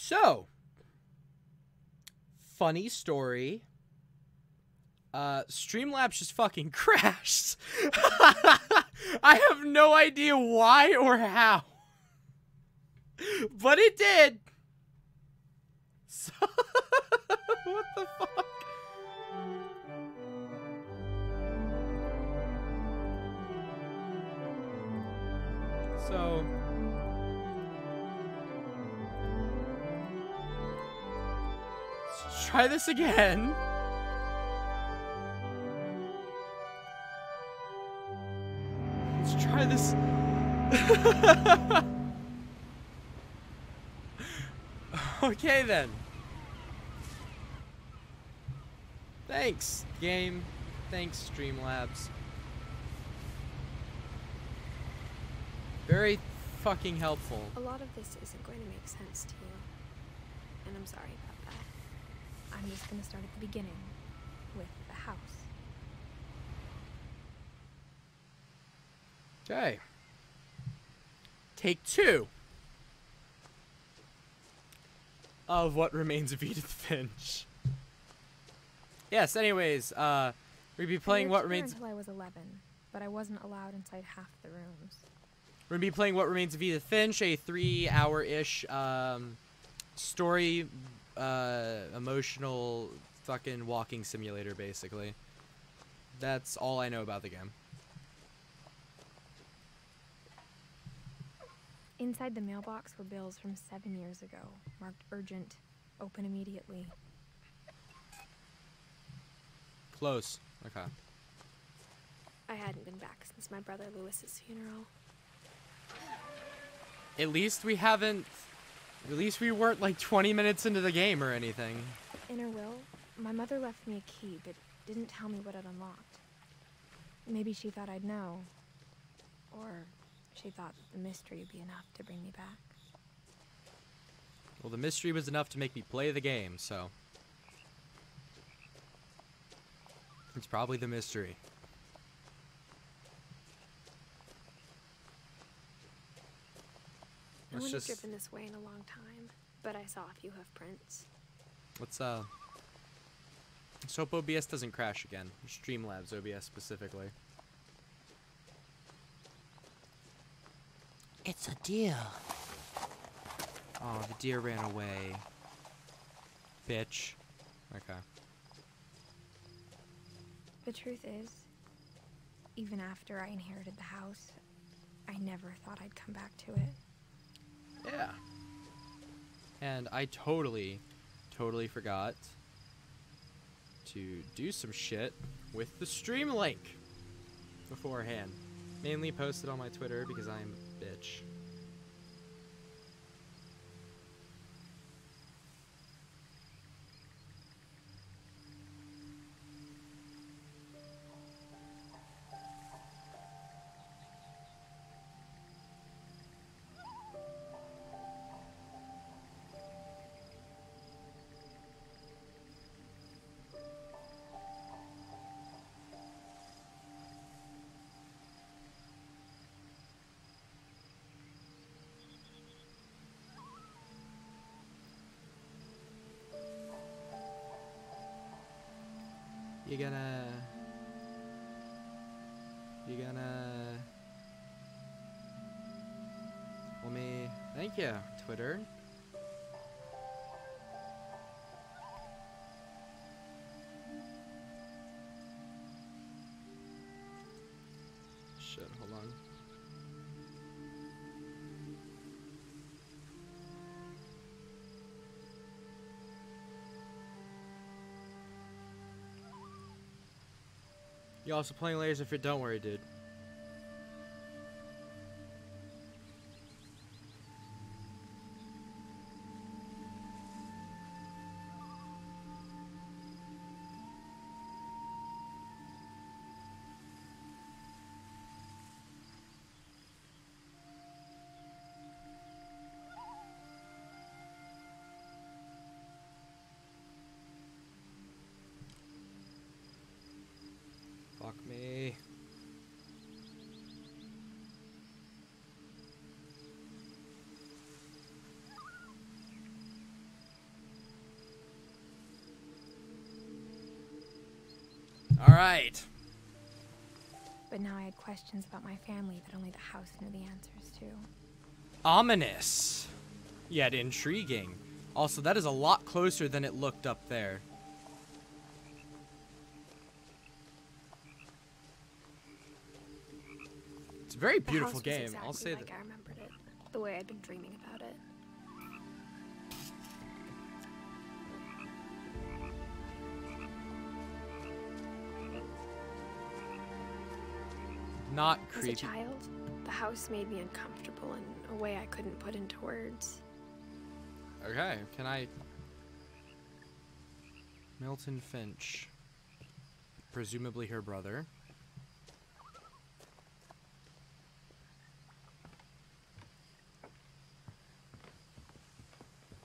So, funny story. Streamlabs just fucking crashed. I have no idea why or how. But it did. So what the fuck? So let's try this again. Let's try this. Okay then. Thanks, game. Thanks, Streamlabs. Very fucking helpful. A lot of this isn't going to make sense to you. And I'm sorry about that. I'm just going to start at the beginning with the house. Okay. Take 2 of What Remains of Edith Finch. Yes, anyways, we'd be playing What Remains... until I was 11, but I wasn't allowed inside half the rooms. We're gonna be playing What Remains of Edith Finch, a 3-hour-ish story, emotional fucking walking simulator, basically. That's all I know about the game. Inside the mailbox were bills from 7 years ago, marked urgent, open immediately. Close. Okay. I hadn't been back since my brother Lewis's funeral. At least we haven't... At least we weren't like 20 minutes into the game or anything. In her will, my mother left me a key, but didn't tell me what it unlocked. Maybe she thought I'd know. Or she thought that the mystery would be enough to bring me back. Well, the mystery was enough to make me play the game, so... It's probably the mystery. I wouldn't have driven this way in a long time, but I saw a few hoof prints. Let's hope OBS doesn't crash again. Streamlabs OBS specifically. It's a deer. Oh, the deer ran away. Bitch. Okay. The truth is, even after I inherited the house, I never thought I'd come back to it. Yeah. And I totally forgot to do some shit with the stream link beforehand. Mainly posted on my Twitter because I'm a bitch. You gonna... Let me... Thank you, Twitter. Shit, hold on. You also playing Layers of Fear? Don't worry, dude. Fuck me. Alright. But now I had questions about my family that only the house knew the answers to. Ominous, yet intriguing. Also, that is a lot closer than it looked up there. It's a very beautiful game. Exactly I'll say like that. I remembered it, the way I'd been dreaming about it. Not creepy. As a child, the house made me uncomfortable in a way I couldn't put into words. Okay, can I... Milton Finch. Presumably her brother.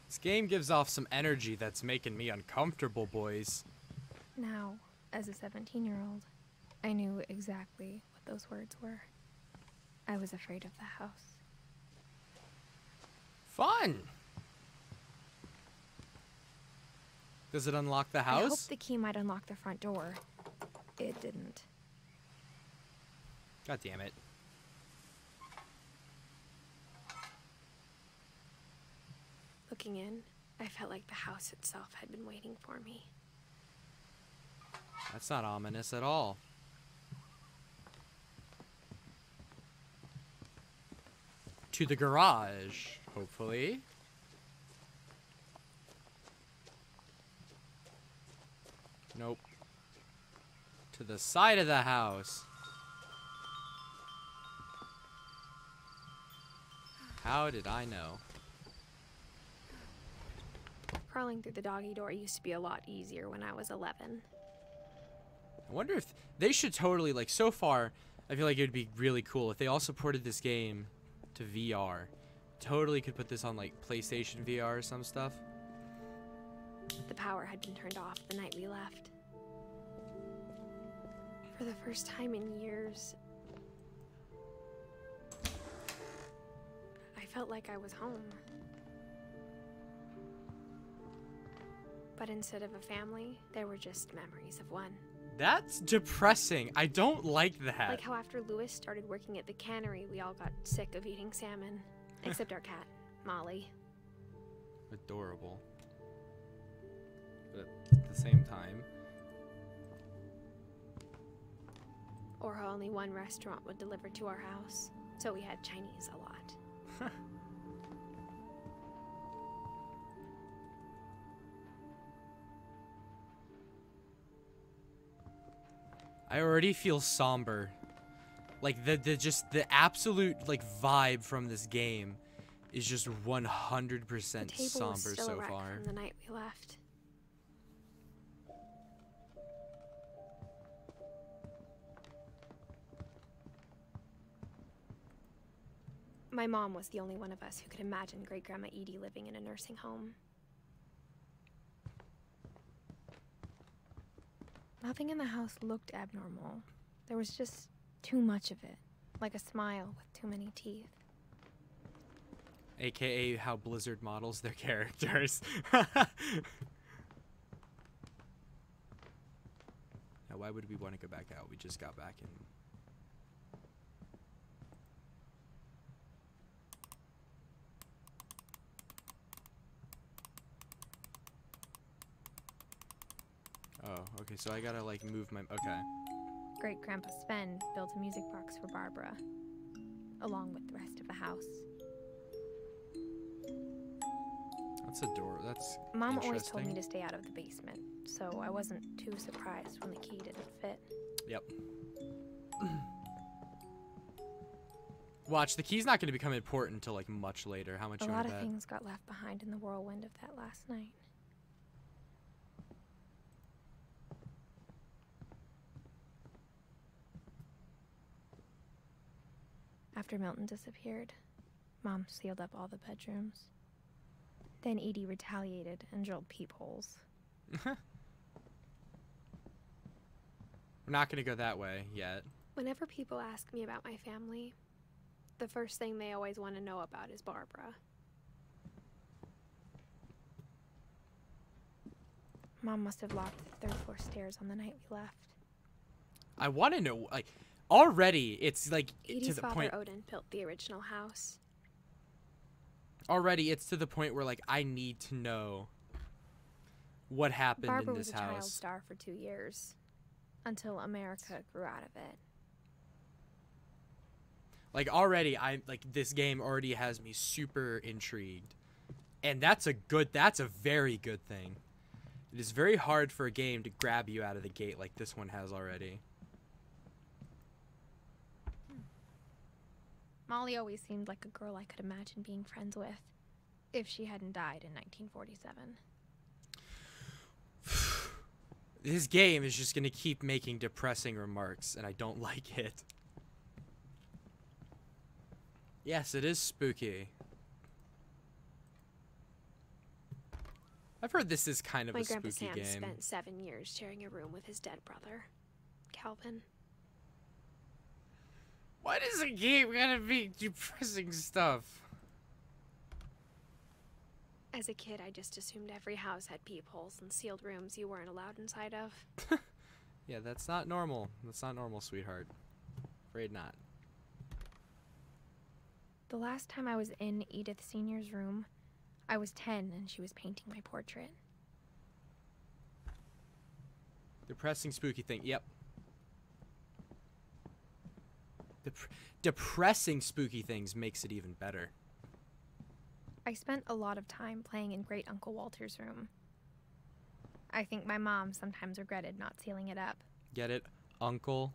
This game gives off some energy that's making me uncomfortable, boys. Now, as a 17-year-old, I knew exactly what those words were. I was afraid of the house. Fun! Does it unlock the house? I hoped the key might unlock the front door. It didn't. God damn it. Looking in, I felt like the house itself had been waiting for me. That's not ominous at all. To the garage, hopefully. Nope. To the side of the house. How did I know? Crawling through the doggy door used to be a lot easier when I was 11. I wonder if they should totally, like, so far, I feel like it would be really cool if they also ported this game to VR. Totally could put this on, like, PlayStation VR or some stuff. The power had been turned off the night we left. For the first time in years, I felt like I was home. But instead of a family, there were just memories of one. That's depressing. I don't like that. Like how after Lewis started working at the cannery, we all got sick of eating salmon. Except our cat, Molly. Adorable. But at the same time... Or how only one restaurant would deliver to our house. So we had Chinese a lot. I already feel somber. Like the absolute like vibe from this game is just 100% somber so far. From the night we left. My mom was the only one of us who could imagine Great-Grandma Edie living in a nursing home. Nothing in the house looked abnormal. There was just too much of it, like a smile with too many teeth. AKA how Blizzard models their characters. Now, why would we want to go back out? We just got back in. Oh, okay, so I gotta, like, move my... Okay. Great-Grandpa Sven built a music box for Barbara, along with the rest of the house. That's adorable. That's Mom always told me to stay out of the basement, so I wasn't too surprised when the key didn't fit. Yep. Watch, the key's not going to become important until, like, much later. How much you want to bet? A lot of things got left behind in the whirlwind of that last night. After Milton disappeared, Mom sealed up all the bedrooms. Then Edie retaliated and drilled peepholes. We're not going to go that way yet. Whenever people ask me about my family, the first thing they always want to know about is Barbara. Mom must have locked the third floor stairs on the night we left. I want to know, like, already it's like to Edie's the father point. Odin built the original house. Already it's to the point where like I need to know what happened Barbara in this was a child house. star for 2 years, until America grew out of it. Like already, this game already has me super intrigued, and that's a very good thing. It is very hard for a game to grab you out of the gate like this one has already. Molly always seemed like a girl I could imagine being friends with, if she hadn't died in 1947. This game is just gonna keep making depressing remarks, and I don't like it. Yes, it is spooky. I've heard this is kind of My a grandpa spooky Sam game. spent 7 years sharing a room with his dead brother, Calvin. Why does a game gotta be depressing stuff? As a kid, I just assumed every house had peepholes and sealed rooms you weren't allowed inside of. Yeah, that's not normal. That's not normal, sweetheart. Afraid not. The last time I was in Edith Sr.'s room, I was 10 and she was painting my portrait. Depressing, spooky thing. Yep. Depressing, spooky things makes it even better. I spent a lot of time playing in Great Uncle Walter's room. I think my mom sometimes regretted not sealing it up. Get it? Uncle?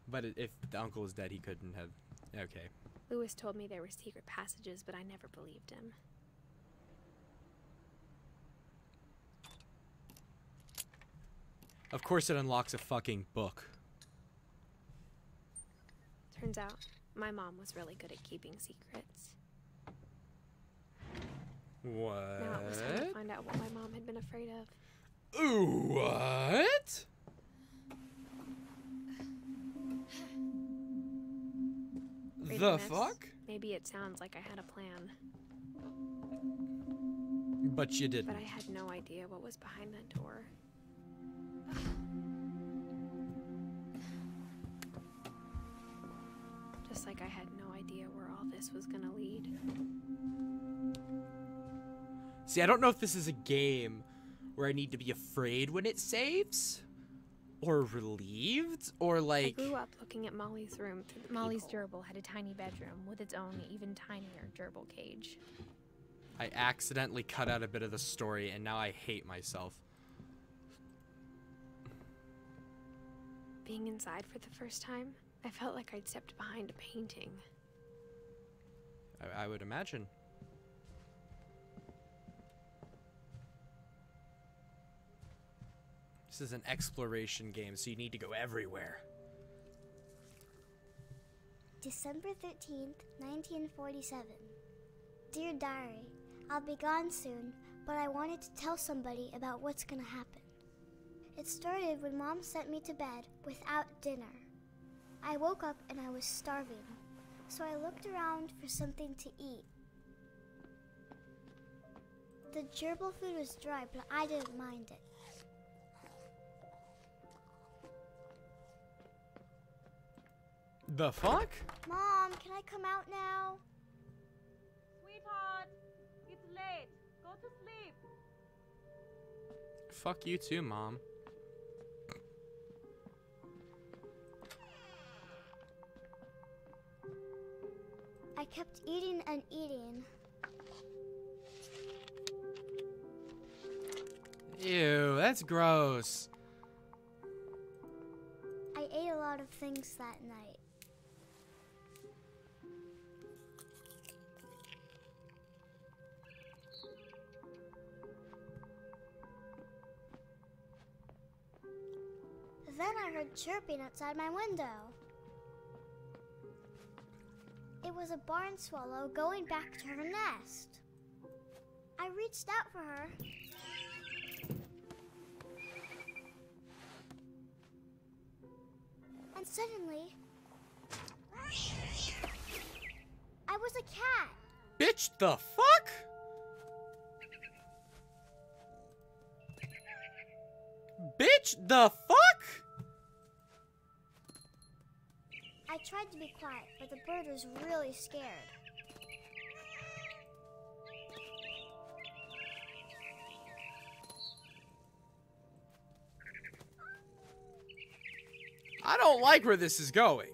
But if the uncle was dead, he couldn't have... Okay. Lewis told me there were secret passages, but I never believed him. Of course it unlocks a fucking book. Turns out, my mom was really good at keeping secrets. What? Now it was time to find out what my mom had been afraid of. Ooh, what? Ready, The miss? fuck? Maybe it sounds like I had a plan, But you didn't. but I had no idea what was behind that door. Just like I had no idea where all this was gonna lead. See, I don't know if this is a game where I need to be afraid when it saves, or relieved, or like... I grew up looking at Molly's room through the Molly's gerbil had a tiny bedroom with its own even tinier gerbil cage. I accidentally cut out a bit of the story, and now I hate myself. Being inside for the first time, I felt like I'd stepped behind a painting. I would imagine. This is an exploration game, so you need to go everywhere. December 13th, 1947. Dear Diary, I'll be gone soon, but I wanted to tell somebody about what's gonna happen. It started when Mom sent me to bed without dinner. I woke up and I was starving, so I looked around for something to eat. The gerbil food was dry, but I didn't mind it. The fuck? Mom, can I come out now? Sweetheart, it's late. Go to sleep. Fuck you too, Mom. I kept eating and eating. Ew, that's gross. I ate a lot of things that night. Then I heard chirping outside my window. It was a barn swallow going back to her nest. I reached out for her. And suddenly, I was a cat. Bitch, the fuck? Bitch, the fuck? tried to be quiet, but the bird was really scared. I don't like where this is going.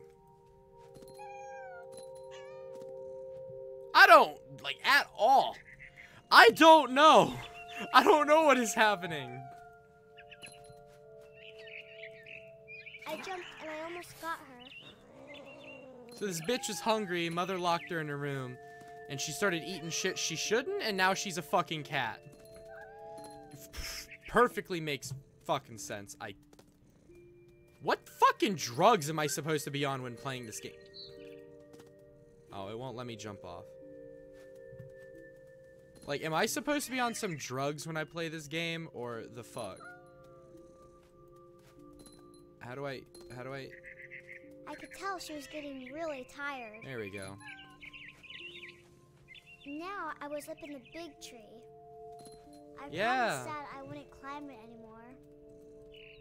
I don't, like, at all. I don't know. I don't know what is happening. I jumped and I almost got her. So this bitch was hungry, mother locked her in her room, and she started eating shit she shouldn't, and now she's a fucking cat. Perfectly makes fucking sense. What fucking drugs am I supposed to be on when playing this game? Oh, it won't let me jump off. Like, am I supposed to be on some drugs when I play this game, or the fuck? How do I... I could tell she was getting really tired. There we go. Now I was up in the big tree. I Yeah. promised Dad I wouldn't climb it anymore.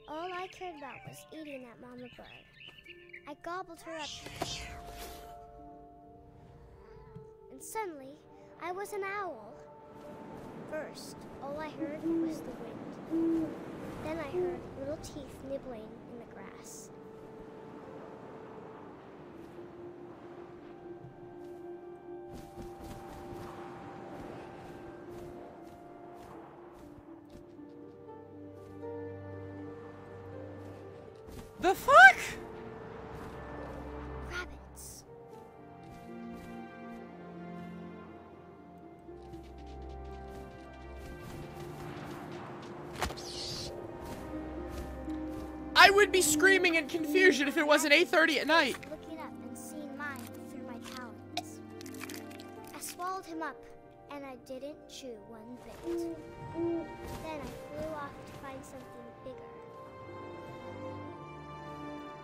All I cared about was eating that mama bird. I gobbled her up. And suddenly, I was an owl. First, all I heard was the wind. Then I heard little teeth nibbling in the grass. The fuck? Rabbits. I would be screaming in confusion if it wasn't 8:30 at night. Looking up and seeing mine through my talons. I swallowed him up, and I didn't chew one bit. Then I flew off to find something bigger.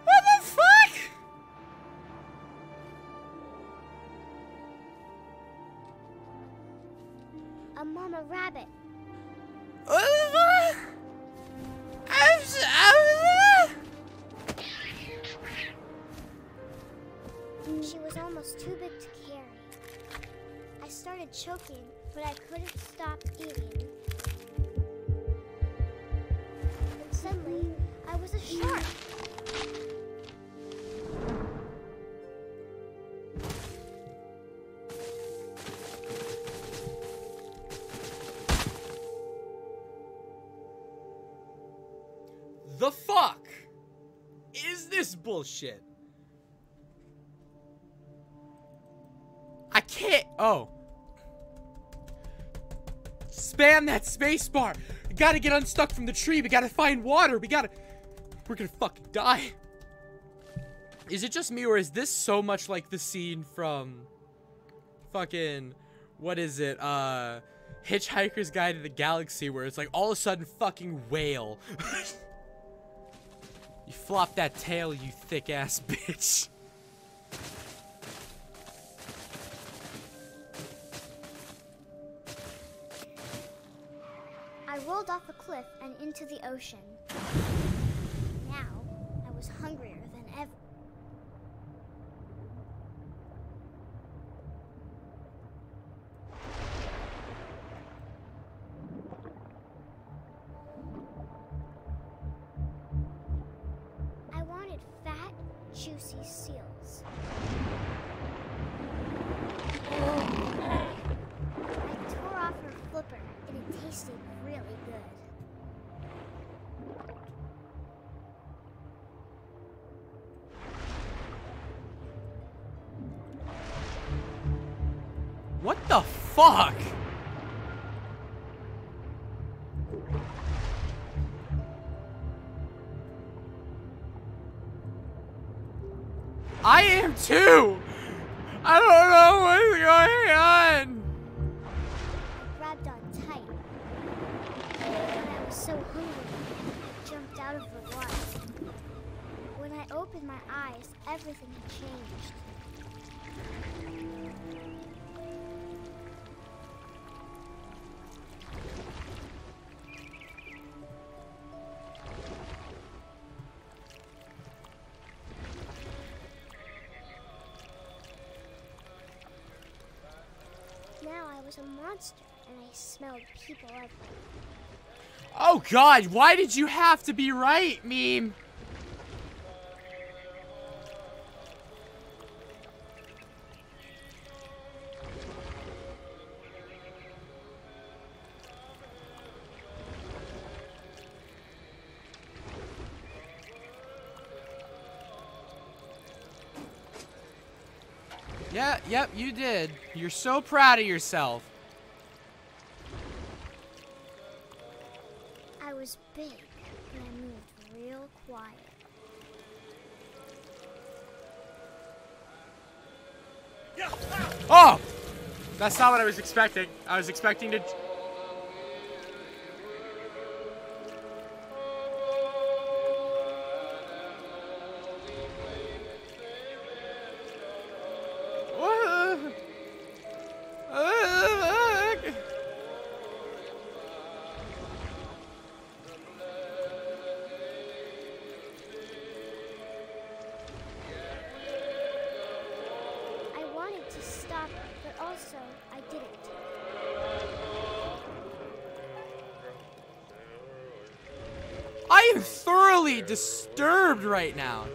What the fuck? A mama rabbit. What the fuck? She was almost too big to carry. I started choking, but I couldn't stop eating. But suddenly, I was a shark. The fuck is this bullshit? I can't. Oh. Spam that space bar. We gotta get unstuck from the tree. We gotta find water. We're gonna fucking die. Is it just me, or is this so much like the scene from fucking, what is it? Hitchhiker's Guide to the Galaxy, where it's like all of a sudden fucking whale. You flop that tail, you thick ass bitch. I rolled off a cliff and into the ocean. Now, I was hungrier than ever. I wanted fat, juicy seals. I tore off her flipper, and it tasted really good. What the fuck? I am too! I don't know what's going on! I grabbed on tight. When I was so hungry, I jumped out of the water. When I opened my eyes, everything had changed. now I was a monster and I smelled people everywhere. Oh God, why did you have to be right, meme? Yeah, yep, you did. You're so proud of yourself. I was big, and I moved real quiet. Oh! That's not what I was expecting. I was expecting to... I wanted to stop, but also I didn't. I am thoroughly disturbed right now.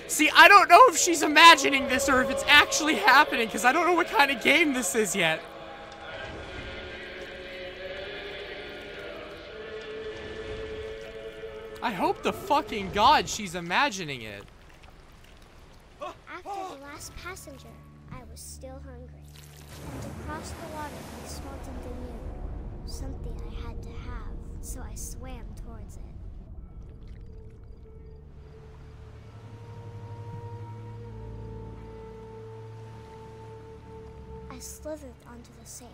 See, I don't know if she's imagining this or if it's actually happening, because I don't know what kind of game this is yet. I hope to fucking God she's imagining it. After the last passenger, I was still hungry. And to cross the water, I smelled something new. Something I had to have, so I swam towards it. I slithered onto the sand,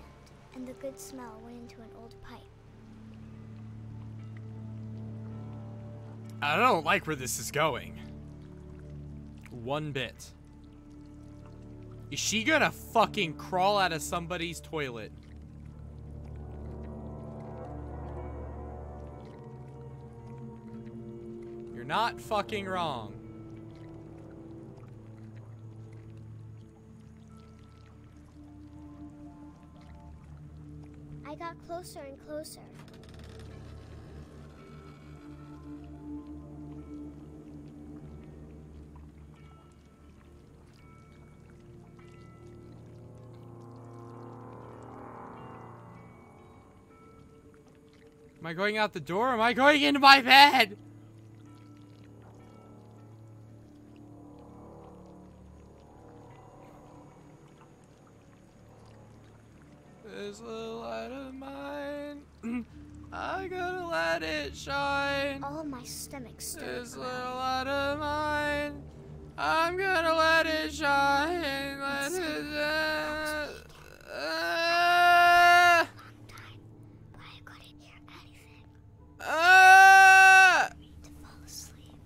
and the good smell went into an old pipe. I don't like where this is going. One bit. Is she gonna fucking crawl out of somebody's toilet? You're not fucking wrong. I got closer and closer. Am I going out the door? Am I going into my bed? This little light of mine, I gotta let it shine. All my stomach stirred. This little light of mine, I'm gonna let it shine. Let it shine. But I couldn't hear anything. Ah! I need to fall asleep,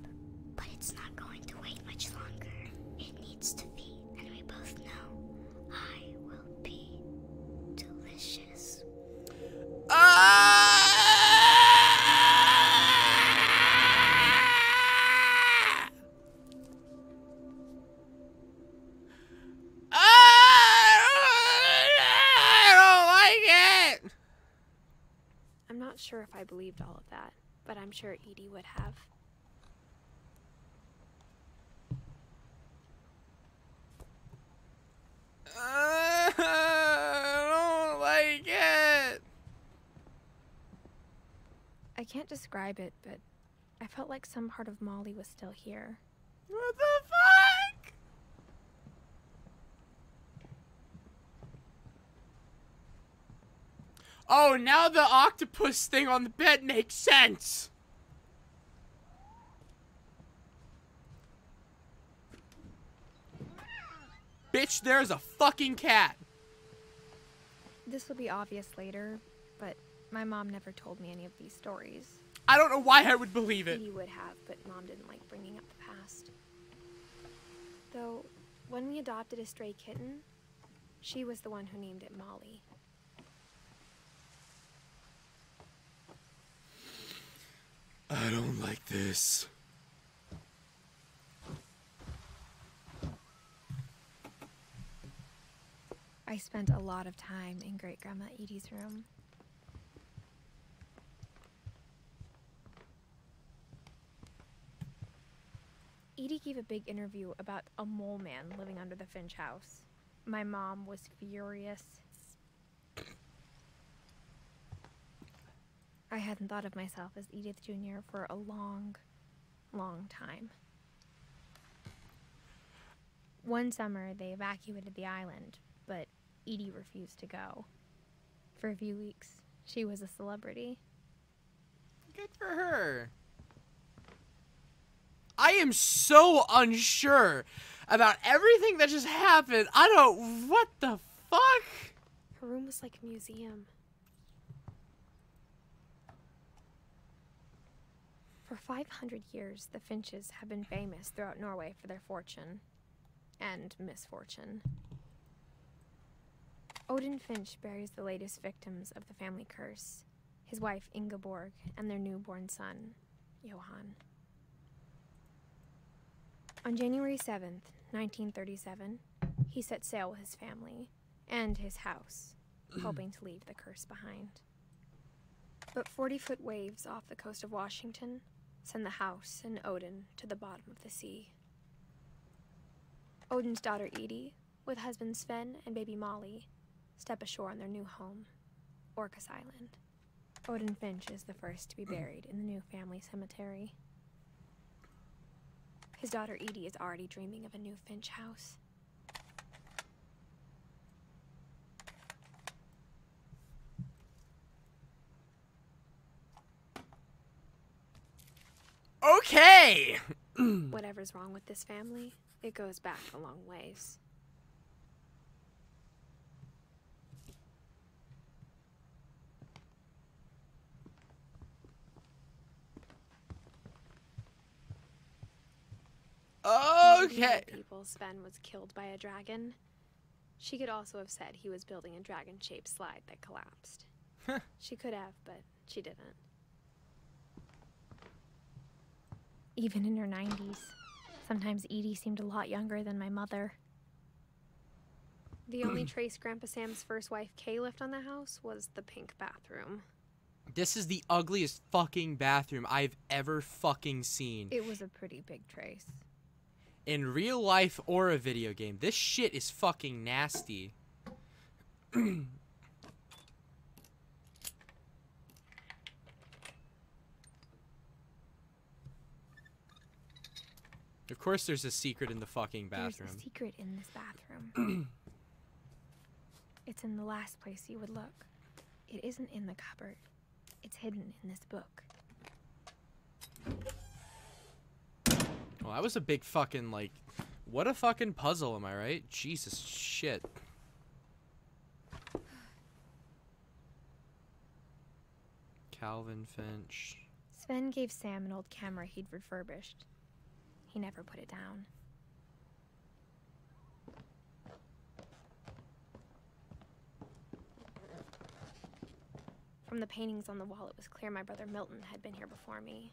but it's not going to wait much longer. It needs to feed, and we both know I will be delicious. Ah! I don't like it. I'm not sure if I believed all of that, but I'm sure Edie would have. I don't like it. I can't describe it, but I felt like some part of Molly was still here. What the fuck? Oh, now the octopus thing on the bed makes sense. Bitch, there's a fucking cat. This will be obvious later, but my mom never told me any of these stories. I don't know why I would believe it. Edie would have, but Mom didn't like bringing up the past. Though, when we adopted a stray kitten, she was the one who named it Molly. I don't like this. I spent a lot of time in Great-Grandma Edie's room. Edie gave a big interview about a mole man living under the Finch house. My mom was furious. I hadn't thought of myself as Edith Jr. for a long, long time. One summer, they evacuated the island, but Edie refused to go. For a few weeks, she was a celebrity. Good for her. I am so unsure about everything that just happened. What the fuck? Her room was like a museum. For 500 years, the Finches have been famous throughout Norway for their fortune and misfortune. Odin Finch buries the latest victims of the family curse, his wife Ingeborg and their newborn son, Johan. On January 7th, 1937, he set sail with his family and his house, hoping to leave the curse behind. But 40-foot waves off the coast of Washington send the house and Odin to the bottom of the sea. Odin's daughter Edie, with husband Sven and baby Molly, step ashore on their new home, Orcas Island. Odin Finch is the first to be buried in the new family cemetery. His daughter Edie is already dreaming of a new Finch house. Okay! Whatever's wrong with this family, it goes back a long ways. Okay. People, Sven was killed by a dragon. She could also have said he was building a dragon-shaped slide that collapsed. She could have, but she didn't. Even in her 90s, sometimes Edie seemed a lot younger than my mother. The only trace Grandpa Sam's first wife, Kay, left on the house was the pink bathroom. This is the ugliest fucking bathroom I've ever fucking seen. It was a pretty big trace. In real life or a video game, this shit is fucking nasty. Of course there's a secret in the fucking bathroom. There's a secret in this bathroom. It's in the last place you would look. It isn't in the cupboard. It's hidden in this book. Well, that was a big fucking, like, what a fucking puzzle, am I right? Jesus shit. Calvin Finch. Sven gave Sam an old camera he'd refurbished. He never put it down. From the paintings on the wall, it was clear my brother Milton had been here before me.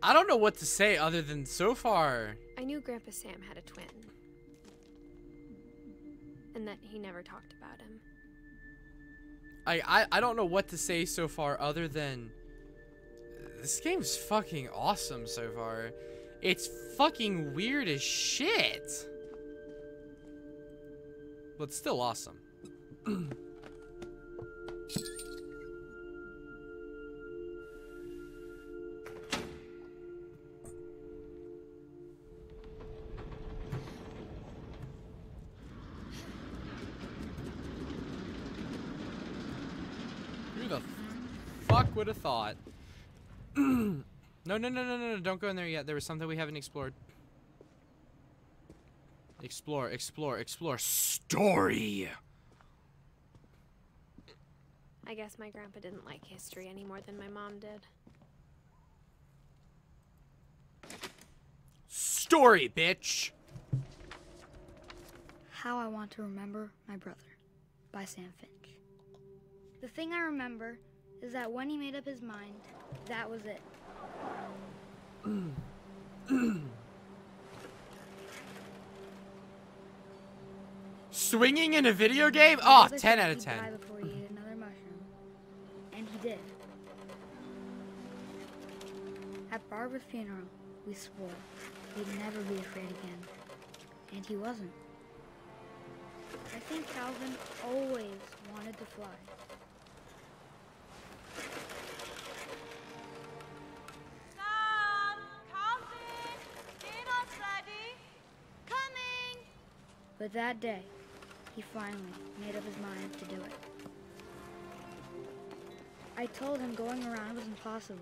I don't know what to say other than so far. I knew Grandpa Sam had a twin. And that he never talked about him. I don't know what to say so far other than this game's fucking awesome so far. It's fucking weird as shit. But it's still awesome. Who the fuck would have thought? No, don't go in there yet. There was something we haven't explored. Explore. Story. I guess my grandpa didn't like history any more than my mom did. Story, bitch! How I Want to Remember My Brother by Sam Finch. The thing I remember is that when he made up his mind, that was it. Swinging in a video game? Oh, 10 out of 10. He'd die before he ate another mushroom. And he did. At Barbara's funeral, we swore we'd never be afraid again. And he wasn't. I think Calvin always wanted to fly. Sam! Calvin! Dinner's ready! Coming! But that day, he finally made up his mind to do it. I told him going around was impossible.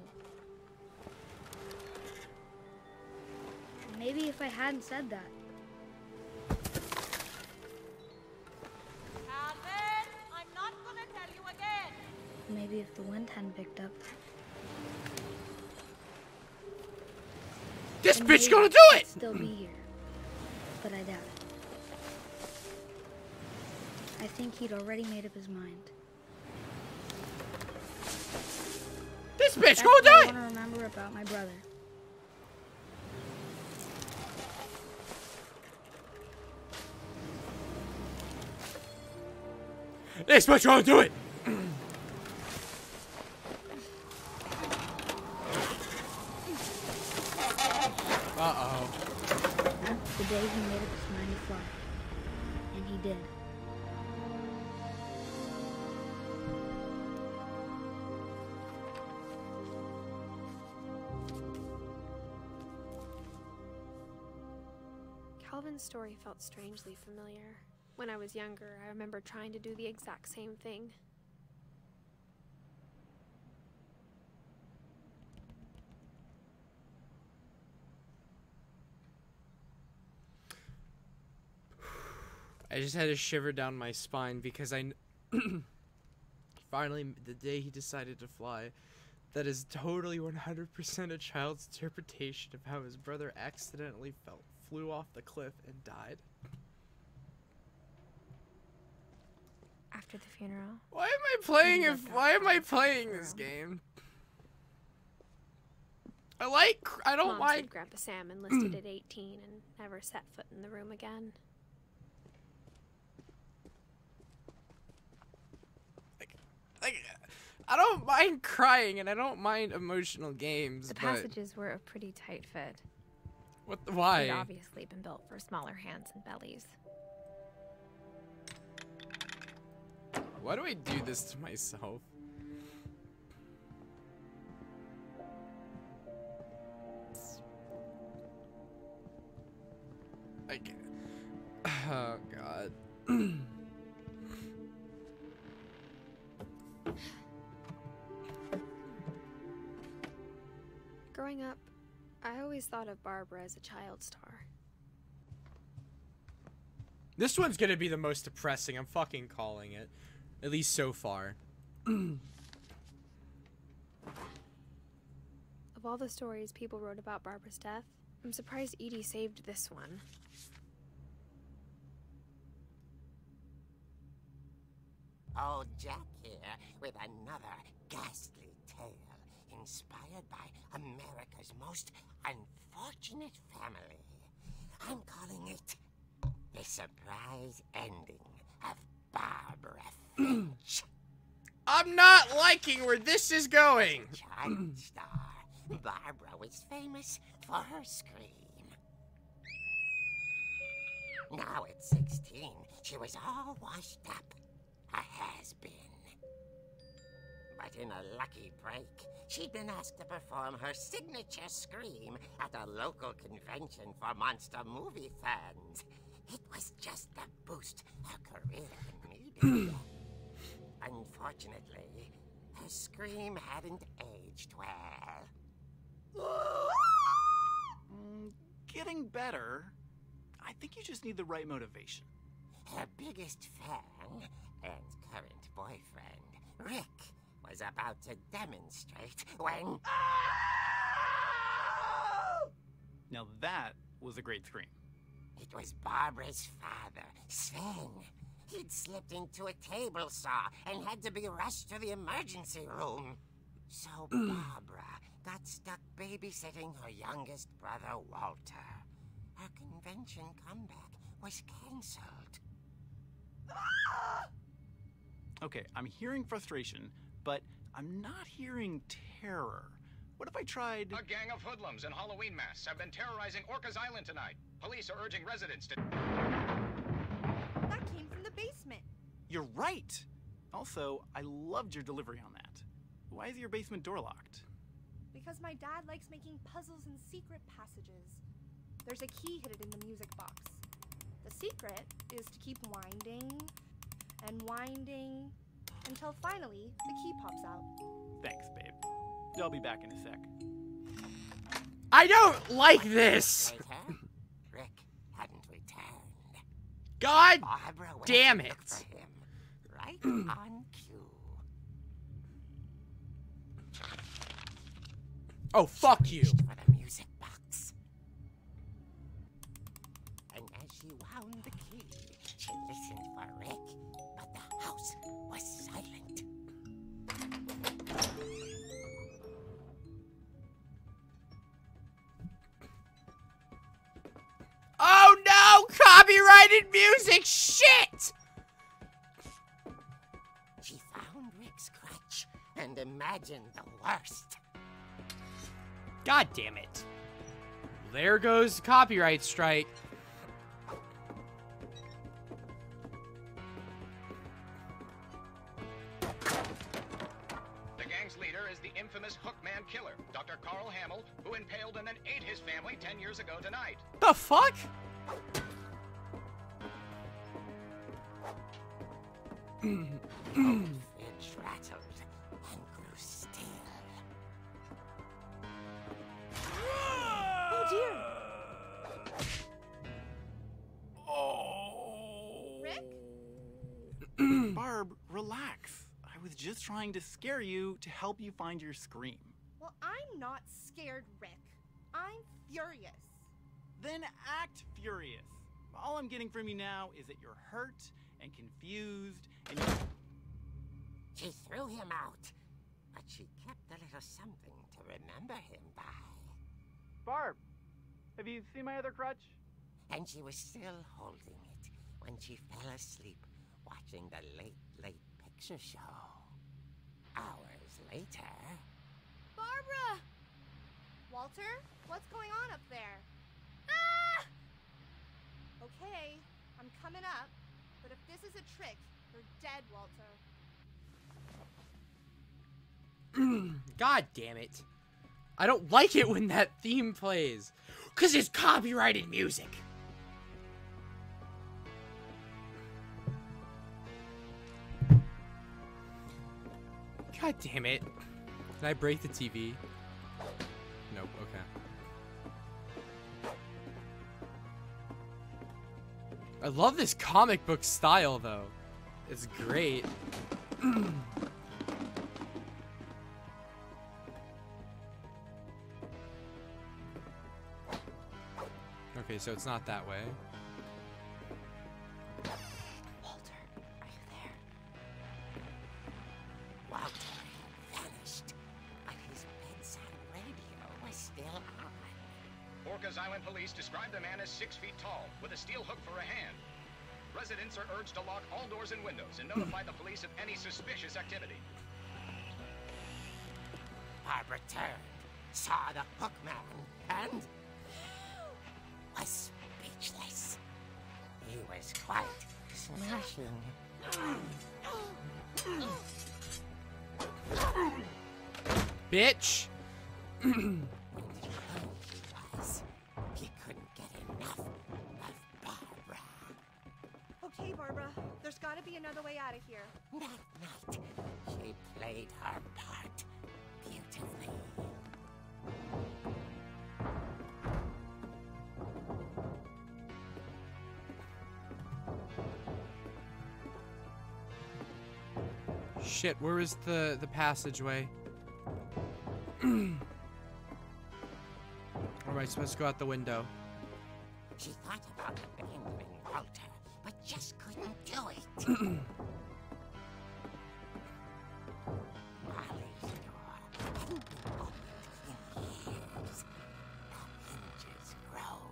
Maybe if I hadn't said that, Calvin! I'm not gonna tell you again! maybe if the wind hadn't picked up, This then bitch maybe gonna do I'd it! still be here. But I doubt it. I think he'd already made up his mind. This bitch That's gonna what do I it! want to remember about my brother. This bitch gonna do it! Uh-oh. The day he made up his mind to fly. And he did. Calvin's story felt strangely familiar. When I was younger, I remember trying to do the exact same thing. I just had a shiver down my spine because finally, the day he decided to fly, that is totally 100% a child's interpretation of how his brother accidentally flew off the cliff and died. After the funeral, Why am I playing this game? I don't Mom mind. said Grandpa Sam enlisted at 18 and never set foot in the room again. I don't mind crying and I don't mind emotional games, The but passages were a pretty tight fit. They'd why? obviously been built for smaller hands and bellies. Why do I do this to myself? Oh God. Growing up, I always thought of Barbara as a child star. This one's gonna be the most depressing. I'm fucking calling it. At least so far. Of all the stories people wrote about Barbara's death, I'm surprised Edie saved this one. Old Jack here with another ghastly tale inspired by America's most unfortunate family. I'm calling it The Surprise Ending of Barbara Finch. I'm not liking where this is going. Child star, Barbara was famous for her scream. Now at 16, she was all washed up, a has-been. But in a lucky break, she'd been asked to perform her signature scream at a local convention for monster movie fans. It was just the boost her career needed. Unfortunately, her scream hadn't aged well. Getting better. I think you just need the right motivation. Her biggest fan and current boyfriend Rick was about to demonstrate when... Now that was a great scream. It was Barbara's father, Sven. He'd slipped into a table saw and had to be rushed to the emergency room. So Barbara got stuck babysitting her youngest brother, Walter. Her convention comeback was cancelled. Okay, I'm hearing frustration, but I'm not hearing terror. What if I tried... A gang of hoodlums in Halloween masks have been terrorizing Orcas Island tonight. Police are urging residents to... That came from the basement. You're right! Also, I loved your delivery on that. Why is your basement door locked? Because my dad likes making puzzles and secret passages. There's a key hidden in the music box. The secret is to keep winding and winding until finally the key pops out. Thanks, babe. I'll be back in a sec. I don't like this. Later, Rick hadn't returned. God Barbara went damn to it. look for him, right on cue. Oh, fuck you. For the music box. And as she wound the key, she listened for Rick, but the house was silent. Oh no! Copyrighted music! Shit! She found Rick's crutch and imagined the worst. God damn it. There goes the copyright strike. The gang's leader is the infamous Hookman killer, Dr. Carl Hamill, who impaled and then ate his family 10 years ago tonight. The fuck? Finch rattled and grew still. Oh dear! Rick? Barb, relax. I was just trying to scare you to help you find your scream. Well, I'm not scared, Rick. I'm furious. Then act furious. All I'm getting from you now is that you're hurt and confused and you... She threw him out, but she kept a little something to remember him by. Barb, have you seen my other crutch? And she was still holding it when she fell asleep watching the late picture show. Hours later... Barbara! Walter, what's going on up there? Ah! Okay, I'm coming up, but if this is a trick, you're dead, Walter. God damn it. I don't like it when that theme plays. 'Cause it's copyrighted music. God damn it. Can I break the TV? Nope, okay. I love this comic book style, though. It's great. Okay, so it's not that way. Walter, are you there? Walter had vanished, but his bedside radio was still on. Orcas Island police describe the man as 6 feet tall, with a steel hook for a hand. Residents are urged to lock all doors and windows and notify the police of any suspicious activity. Barbara turned, saw the hook man, and was speechless. He was quite smashing. Bitch! He couldn't get enough of Barbara. Okay, Barbara, there's gotta be another way out of here. That night, she played her part beautifully. Shit, where is the passageway? Or am I supposed to go out the window? She thought about abandoning Walter, but just couldn't do it. Molly's door hadn't been opened in years. The hinges groan.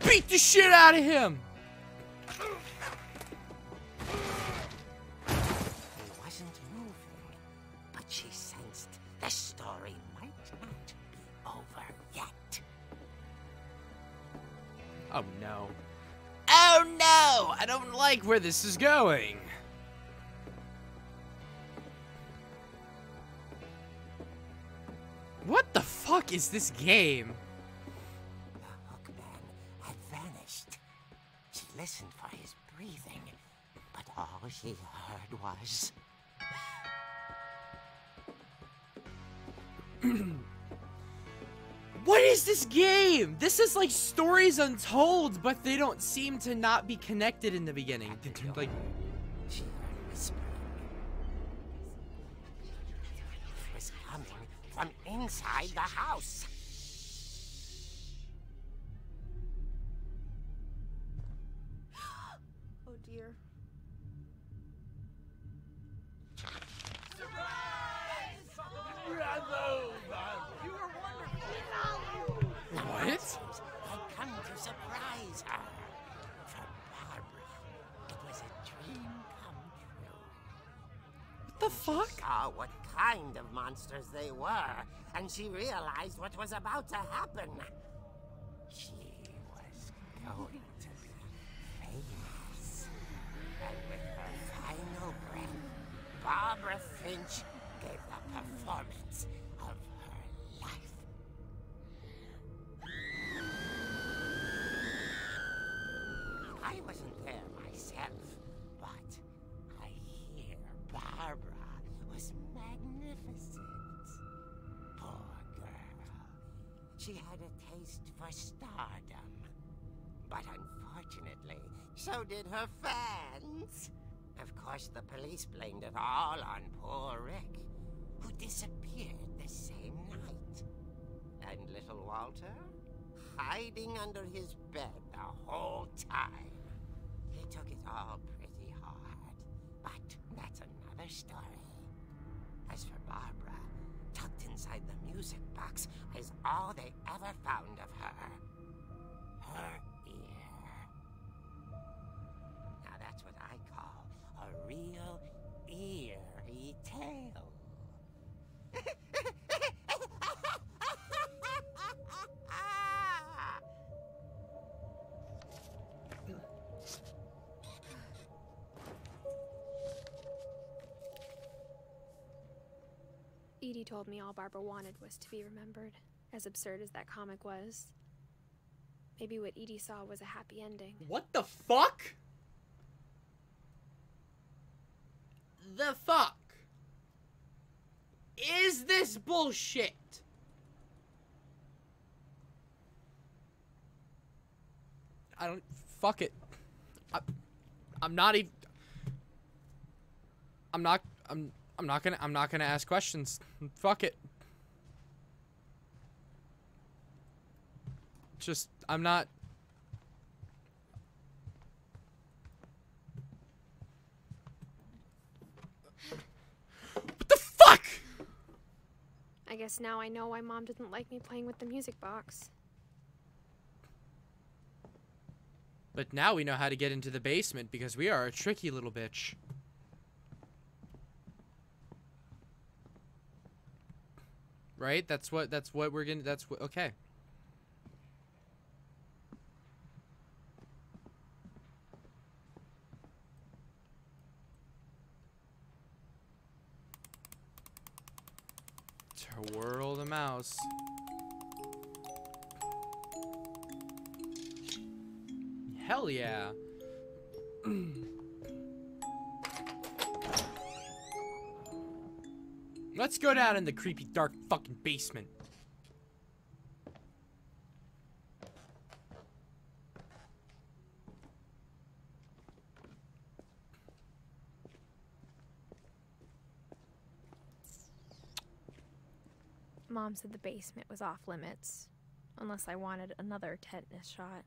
Beat the shit out of him! He wasn't moving, but she sensed the story might not be over yet. Oh no. Oh no! I don't like where this is going. What the fuck is this game? The hookman had vanished. She listened for his breathing, but all she heard was... What is this game? This is like Stories Untold, but they don't seem to not be connected in the beginning. Like, She heard whispering. It was coming from inside the house. Oh dear. what? Had come to surprise her. For Barbara, it was a dream come true. What the fuck? She saw what kind of monsters they were, and she realized what was about to happen. She was going to be famous. And with her final breath, Barbara Finch gave the performance of her life. I wasn't there myself, but I hear Barbara was magnificent. Poor girl. She had a taste for stardom. But unfortunately, so did her fans. Of course, the police blamed it all on poor Rick, who disappeared the same night. And little Walter? Hiding under his bed the whole time. He took it all pretty hard, but that's another story. As for Barbara, tucked inside the music box is all they ever found of her. Her ear. Now that's what I call a real eerie tale. Edie told me all Barbara wanted was to be remembered, as absurd as that comic was. Maybe what Edie saw was a happy ending. What the fuck? The fuck? Is this bullshit? I don't... Fuck it. I'm not even... I'm not gonna ask questions. Fuck it. Just, I'm not... What the fuck? I guess now I know why Mom didn't like me playing with the music box. But now we know how to get into the basement because we are a tricky little bitch. Right? That's what we're gonna, that's what, okay. Twirl the mouse. Hell yeah. Let's go down in the creepy, dark fucking basement. Mom said the basement was off limits, unless I wanted another tetanus shot.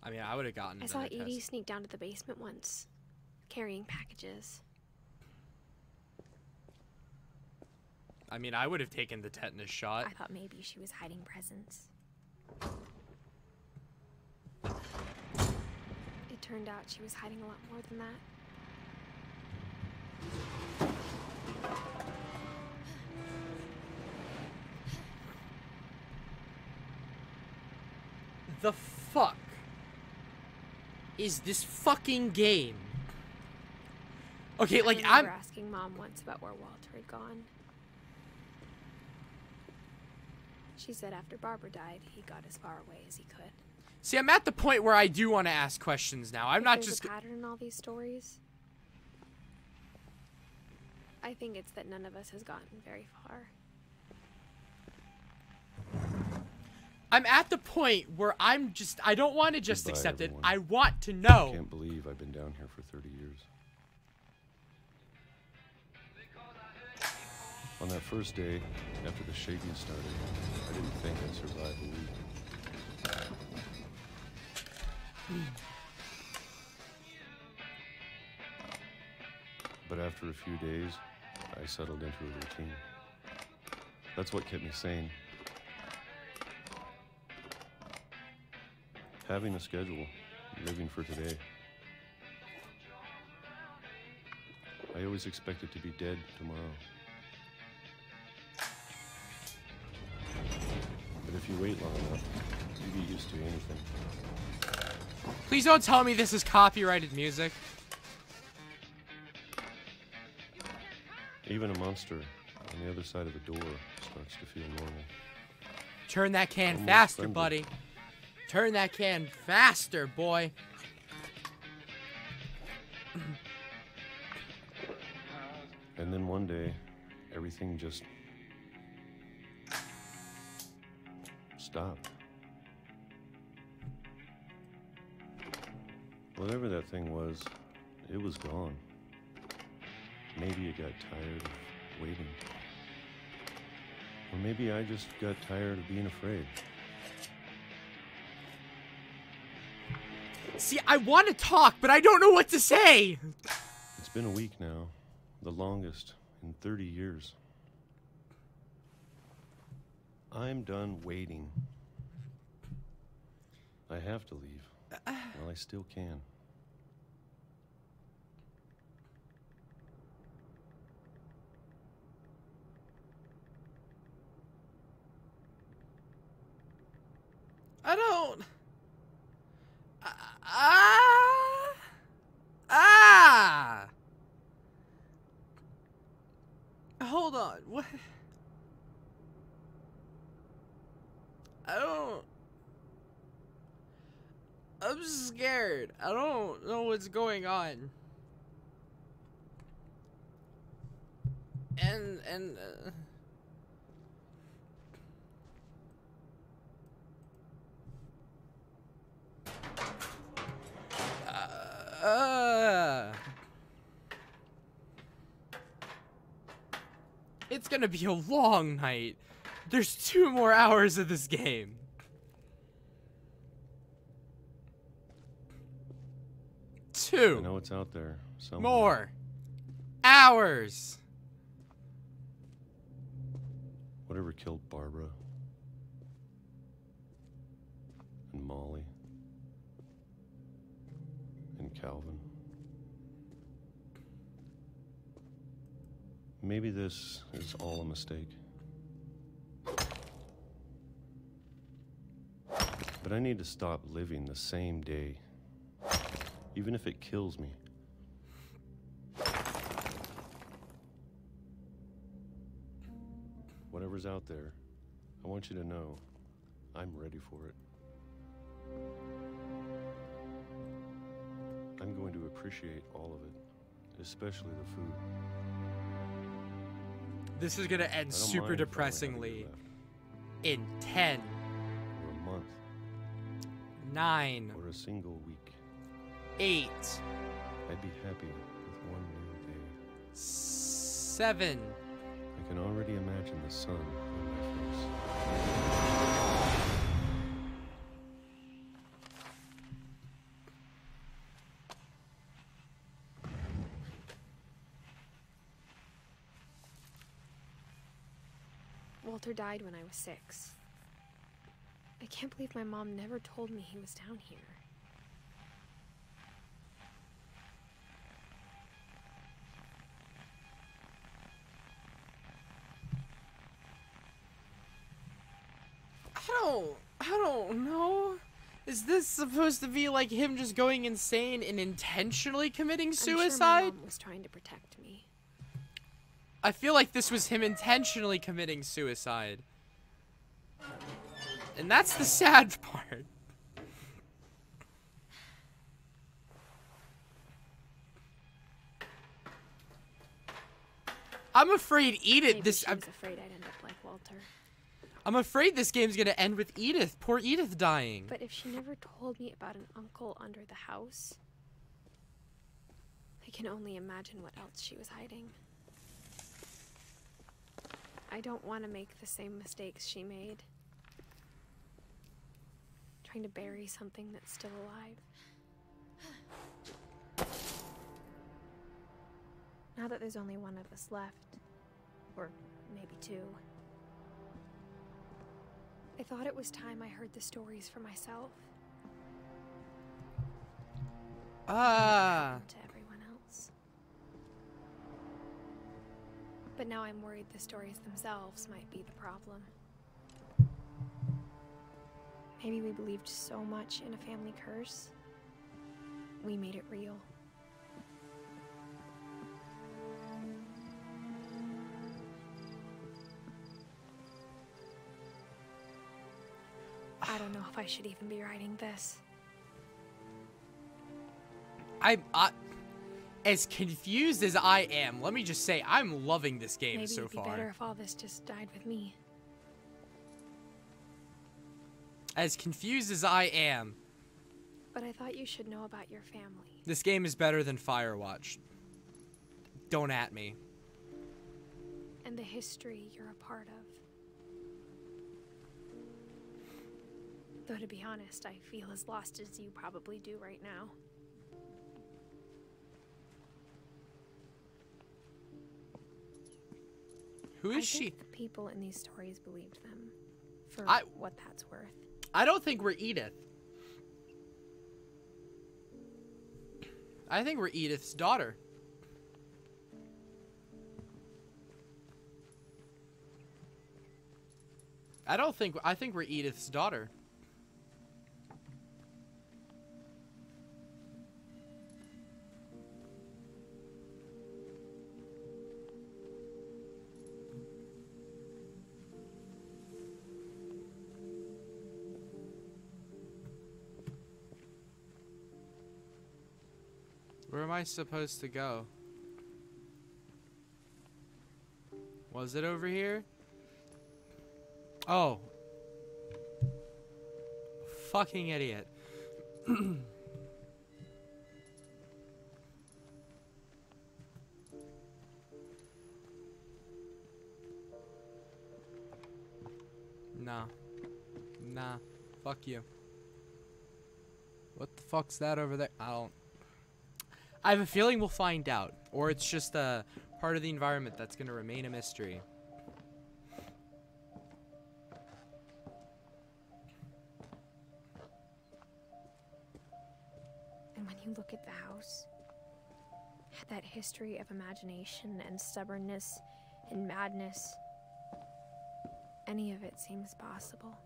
I mean, I would have gotten I another saw Edie test. sneak down to the basement once, carrying packages. I mean, I would have taken the tetanus shot. I thought maybe she was hiding presents. It turned out she was hiding a lot more than that. The fuck is this fucking game? Okay, like I I'm remember asking Mom once about where Walter had gone. She said after Barbara died, he got as far away as he could. See, I'm at the point where I do want to ask questions now. I'm If not there's just a pattern in all these stories. I think it's that none of us has gotten very far. I'm at the point where I don't want to just Goodbye, accept everyone. it. I want to I know. can't believe I've been down here for 30 years. On that first day, after the shaking started, I didn't think I'd survive a week. But after a few days, I settled into a routine. That's what kept me sane. Having a schedule, living for today. I always expected to be dead tomorrow. But if you wait long enough, you get used to anything. Please don't tell me this is copyrighted music. Even a monster on the other side of the door starts to feel normal. Turn that can Almost faster, friendly. buddy. Turn that can faster, boy. And then one day, everything just stopped. Whatever that thing was, it was gone. Maybe it got tired of waiting. Or maybe I just got tired of being afraid. See, I want to talk, but I don't know what to say. It's been a week now, the longest in 30 years. I'm done waiting. I have to leave. Well, I still can. I don't. Hold on. What? I don't. I'm scared. I don't know what's going on. And it's gonna be a long night. There's 2 more hours of this game. I know it's out there somewhere. More hours. Whatever killed Barbara and Molly and Calvin. Maybe this is all a mistake. But I need to stop living the same day, even if it kills me. Whatever's out there, I want you to know I'm ready for it. I'm going to appreciate all of it, especially the food. This is gonna end I don't super mind if I only have a year depressingly left, in 10, or a month, 9, or a single week. 8. I'd be happy with one 7. I can already imagine the sun on my face. Walter died when I was 6. I can't believe my mom never told me he was down here. I don't know. Is this supposed to be like him just going insane and intentionally committing suicide? I'm sure my mom was trying to protect me. I feel like this was him intentionally committing suicide. And that's the sad part. I'm afraid Edith. Maybe she was afraid I'd end up like Walter. I'm afraid this game's gonna end with Edith. Poor Edith dying. But if she never told me about an uncle under the house, I can only imagine what else she was hiding. I don't want to make the same mistakes she made. Trying to bury something that's still alive. Now that there's only one of us left, or maybe 2, I thought it was time I heard the stories for myself. To everyone else. But now I'm worried the stories themselves might be the problem. Maybe we believed so much in a family curse, we made it real. I don't know if I should even be writing this. I'm as confused as I am. Let me just say, I'm loving this game so far. Maybe it'd be better if all this just died with me. As confused as I am. But I thought you should know about your family. This game is better than Firewatch. Don't at me. And the history you're a part of. Though to be honest, I feel as lost as you probably do right now. Who is I she? think the people in these stories believed them, for what that's worth. I don't think we're Edith. I think we're Edith's daughter. I think we're Edith's daughter. Where am I supposed to go? Was it over here? Oh. Fucking idiot. Nah. Nah. Fuck you. What the fuck's that over there? I have a feeling we'll find out. Or it's just a part of the environment that's going to remain a mystery. And when you look at the house, that history of imagination and stubbornness and madness, any of it seems possible.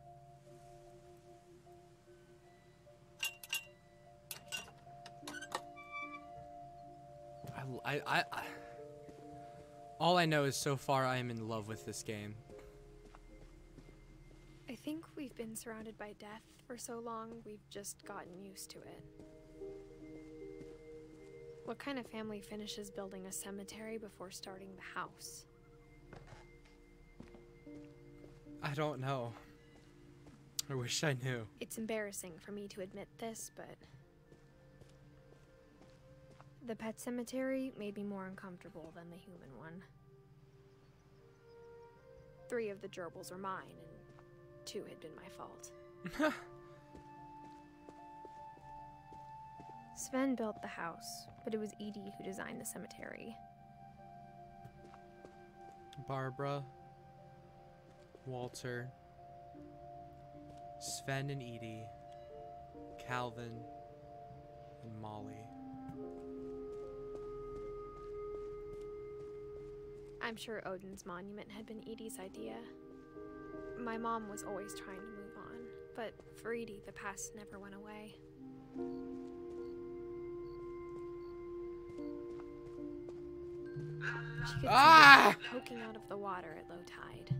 All I know is so far I am in love with this game. I think we've been surrounded by death for so long, we've just gotten used to it. What kind of family finishes building a cemetery before starting the house? I don't know. I wish I knew. It's embarrassing for me to admit this, but The pet cemetery made me more uncomfortable than the human one. 3 of the gerbils were mine, and 2 had been my fault. Sven built the house, but it was Edie who designed the cemetery. Barbara, Walter, Sven and Edie, Calvin, and Molly. I'm sure Odin's monument had been Edie's idea. My mom was always trying to move on, but for Edie, the past never went away. She could see the poking out of the water at low tide.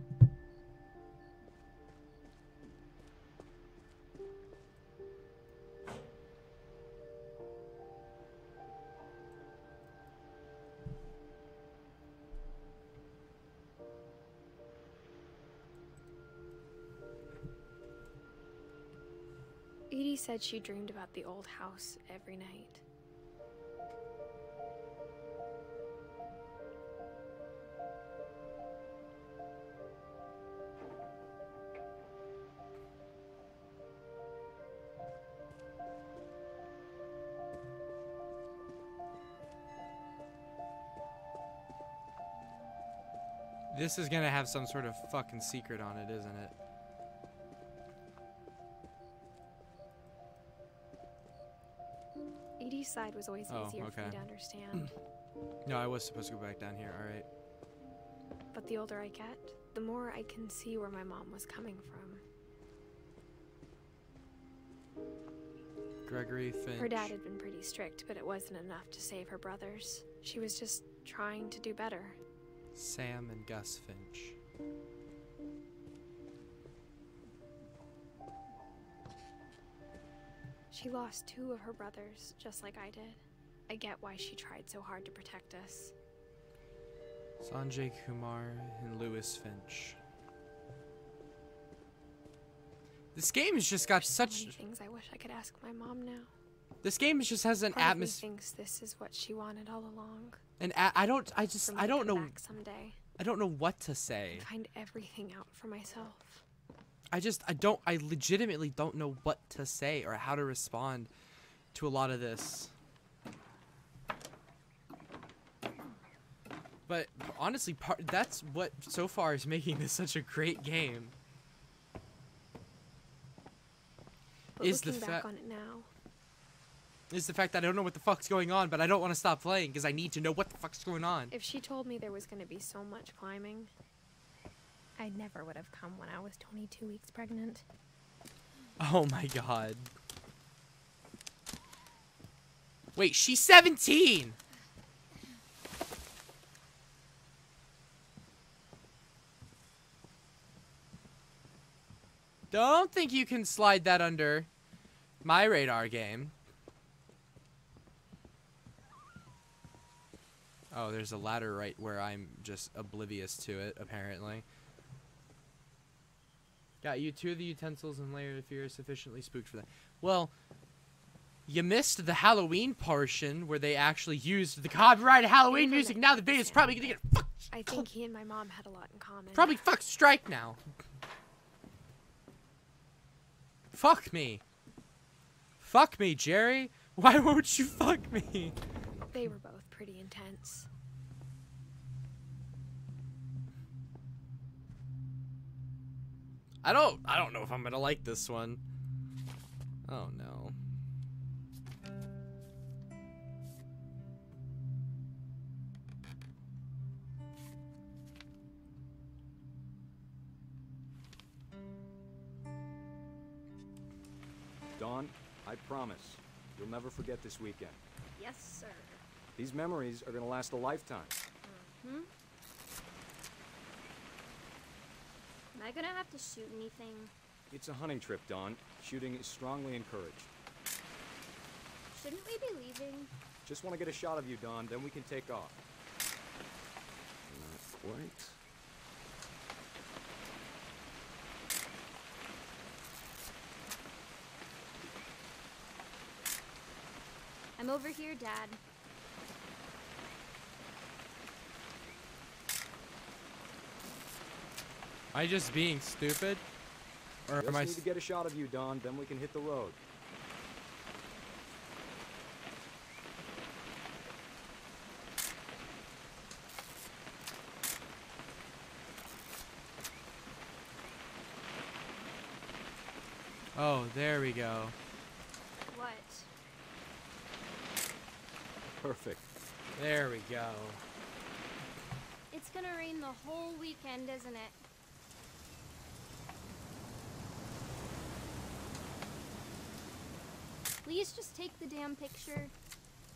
Edie said she dreamed about the old house every night. This is gonna have some sort of fucking secret on it, isn't it? Edie's side was always easier for me okay. to understand. No, I was supposed to go back down here, alright. But the older I get, the more I can see where my mom was coming from. Gregory Finch. Her dad had been pretty strict, but it wasn't enough to save her brothers. She was just trying to do better. Sam and Gus Finch. She lost 2 of her brothers, just like I did. I get why she tried so hard to protect us. Sanjay Kumar and Lewis Finch. This game has just got So such... many things I wish I could ask my mom now. This game just has an Part of me atmosphere... thinks this is what she wanted all along. And I don't For me to come back someday. I don't know what to say. And find everything out for myself. I legitimately don't know what to say or how to respond to a lot of this. But honestly, that's what so far is making this such a great game. But Is the looking back fact on it now, is the fact that I don't know what the fuck's going on, but I don't want to stop playing because I need to know what the fuck's going on. if she told me there was going to be so much climbing, I never would have come when I was 22 weeks pregnant. Oh my god. Wait, she's 17! Don't think you can slide that under my radar game. Oh, there's a ladder right where I'm just oblivious to it, apparently. Got you 2 of the utensils and layer if you're sufficiently spooked for that. Well, you missed the Halloween portion where they actually used the copyrighted Halloween music. Now the video's probably gonna get fucked. I think he and my mom had a lot in common. Probably fuck strike now. Fuck me. Fuck me, Jerry. Why won't you fuck me? They were both pretty intense. I don't know if I'm gonna like this one. Oh no. Dawn, I promise, you'll never forget this weekend. Yes, sir. These memories are gonna last a lifetime. Hmm? Am I gonna have to shoot anything? It's a hunting trip, Dawn. Shooting is strongly encouraged. Shouldn't we be leaving? Just want to get a shot of you, Dawn, then we can take off. Not quite. I'm over here, Dad. I just being stupid? Or Just am I... need to get a shot of you, Don, then we can hit the road. Oh, there we go. What? Perfect. There we go. It's gonna rain the whole weekend, isn't it? Please just take the damn picture.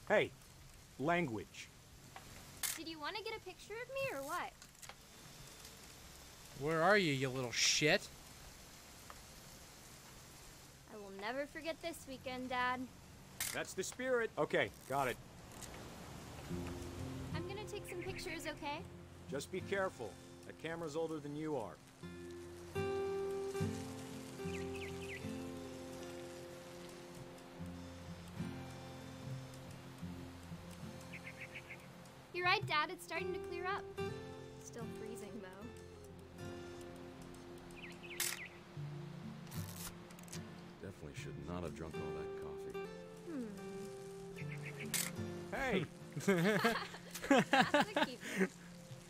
Hey, language. Did you want to get a picture of me or what? Where are you, you little shit? I will never forget this weekend, Dad. That's the spirit. Okay, got it. I'm gonna take some pictures, okay? Just be careful. That camera's older than you are. You're right, Dad. It's starting to clear up. Still freezing, though. Definitely should not have drunk all that coffee. Hmm. Hey! That's the keeper.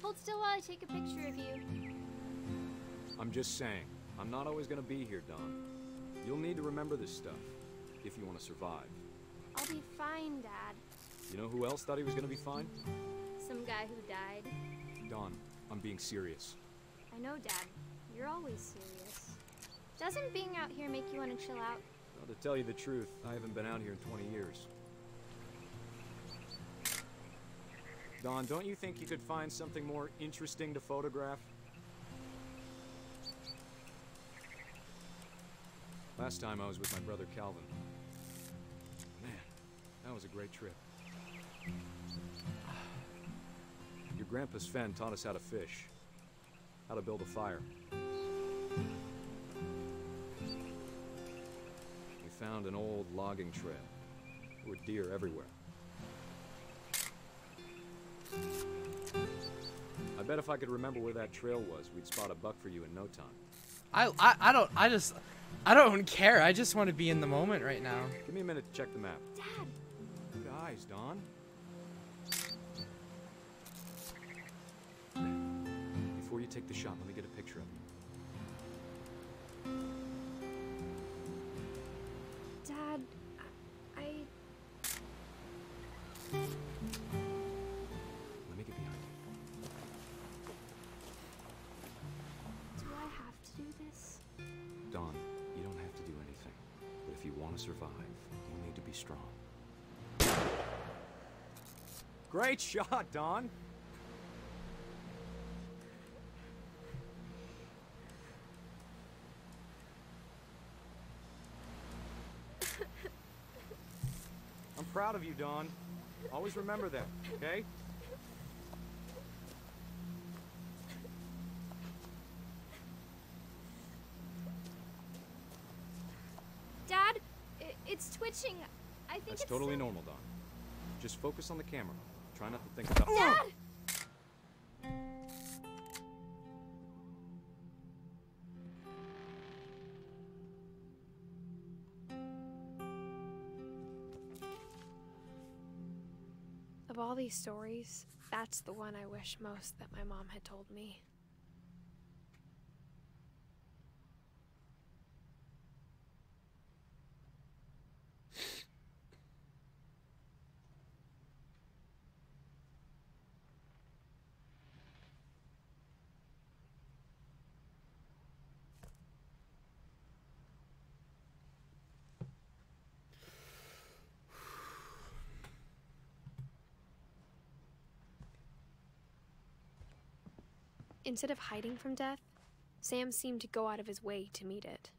Hold still while I take a picture of you. I'm just saying, I'm not always gonna be here, Don. You'll need to remember this stuff, if you want to survive. I'll be fine, Dad. You know who else thought he was gonna be fine? Some guy who died. Don, I'm being serious. I know, Dad. You're always serious. Doesn't being out here make you want to chill out? Well, to tell you the truth, I haven't been out here in 20 years. Don, don't you think you could find something more interesting to photograph? Last time I was with my brother Calvin. Man, that was a great trip. Your grandpa Sven taught us how to fish, how to build a fire. We found an old logging trail. There were deer everywhere. I bet if I could remember where that trail was, we'd spot a buck for you in no time. I don't care. I just want to be in the moment right now. Give me a minute to check the map. Dad! Good eyes, Don. Before you take the shot, let me get a picture of you. Dad, I... Let me get behind you. Do I have to do this? Don, you don't have to do anything. But if you want to survive, you need to be strong. Great shot, Don! I'm proud of you, Don. Always remember that, okay? Dad, it's twitching. I think That's it's totally normal, Don. Just focus on the camera. Try not to think about... Dad! Of all these stories, that's the one I wish most that my mom had told me. Instead of hiding from death, Sam seemed to go out of his way to meet it.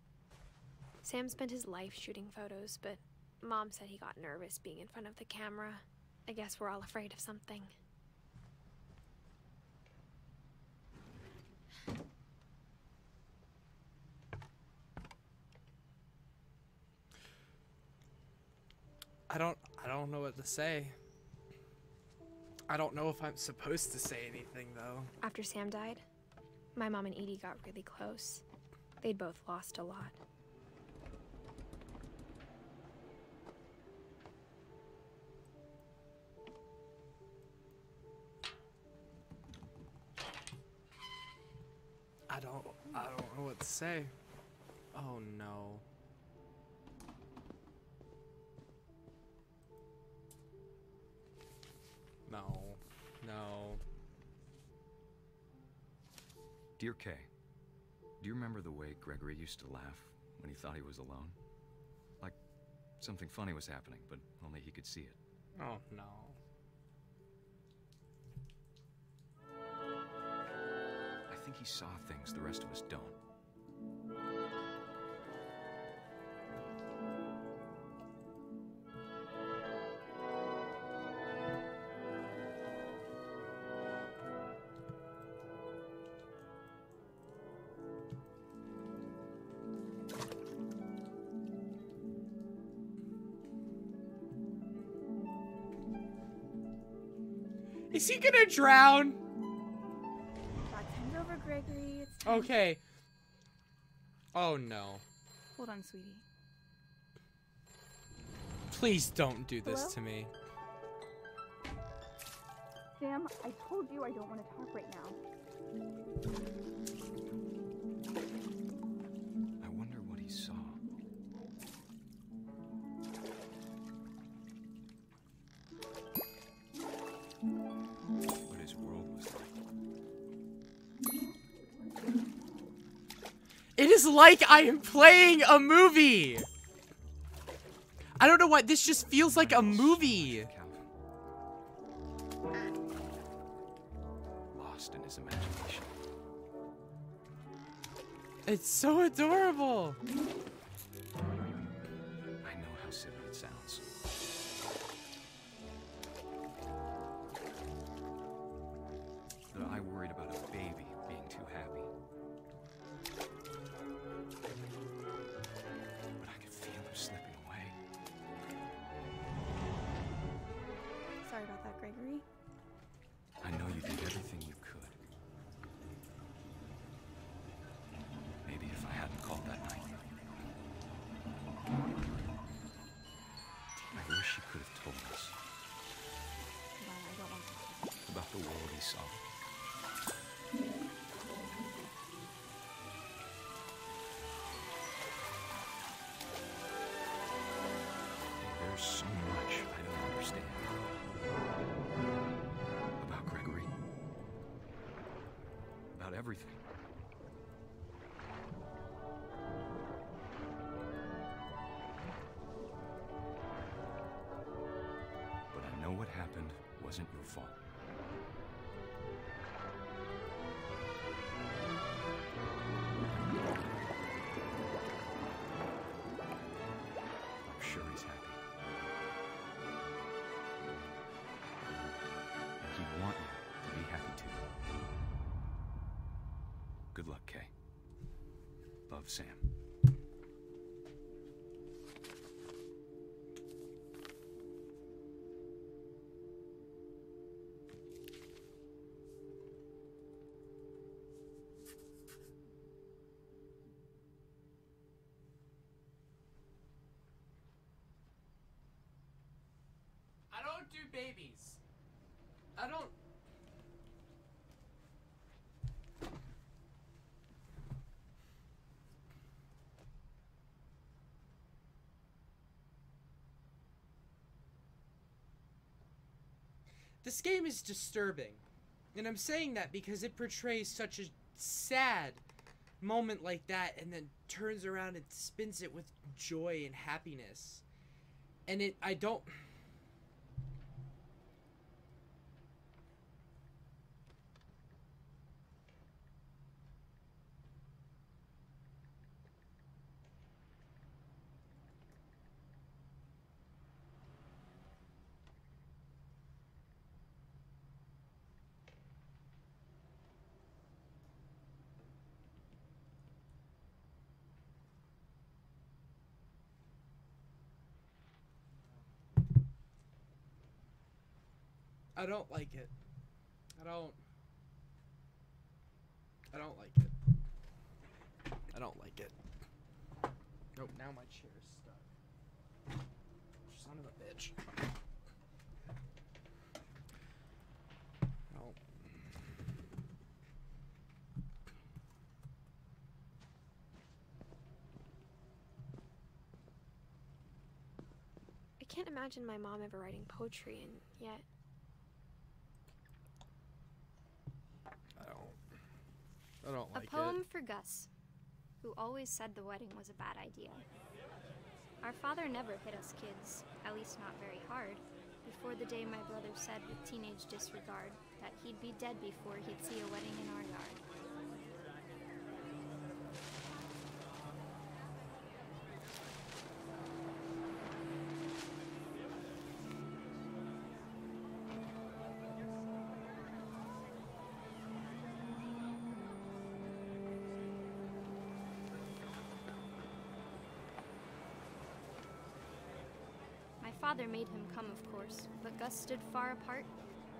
Sam spent his life shooting photos, but Mom said he got nervous being in front of the camera. I guess we're all afraid of something. I don't know what to say. I don't know if I'm supposed to say anything, though. After Sam died, my mom and Edie got really close. They'd both lost a lot. I don't know what to say. Oh no. No. No. Dear Kay, do you remember the way Gregory used to laugh when he thought he was alone? Like something funny was happening, but only he could see it. Oh no. I think he saw things the rest of us don't. Is he gonna drown? Backhand's over, Gregory. It's time. Okay. Oh no. Hold on, sweetie. Please don't do this Hello? to me. Sam, I told you I don't want to talk right now. I wonder what he saw. What his world was like. It is like I am playing a movie. I don't know why, this just feels like a movie. Lost in his imagination. It's so adorable. I know how silly it sounds. But I worried about a baby being too happy. But I could feel him slipping away. Sorry about that, Gregory. I know you did everything you could. Maybe if I hadn't called that night. I wish he could have told us Come on, I don't want to. about the world he saw. There's so much I don't understand about Gregory, about everything. But I know what happened wasn't your fault. I'm sure he's happy. And he'd want you to be happy too. Good luck, Kay. Love, Sam. I don't do babies. I don't. This game is disturbing. And I'm saying that because it portrays such a sad moment like that and then turns around and spins it with joy and happiness. And I don't. I don't like it. I don't like it. I don't like it. Nope, now my chair is stuck. Son of a bitch. No. I can't imagine my mom ever writing poetry, and yet I don't like A poem it. for Gus, who always said the wedding was a bad idea. Our father never hit us kids, at least not very hard, before the day my brother said with teenage disregard that he'd be dead before he'd see a wedding in our yard. My father made him come, of course, but Gus stood far apart,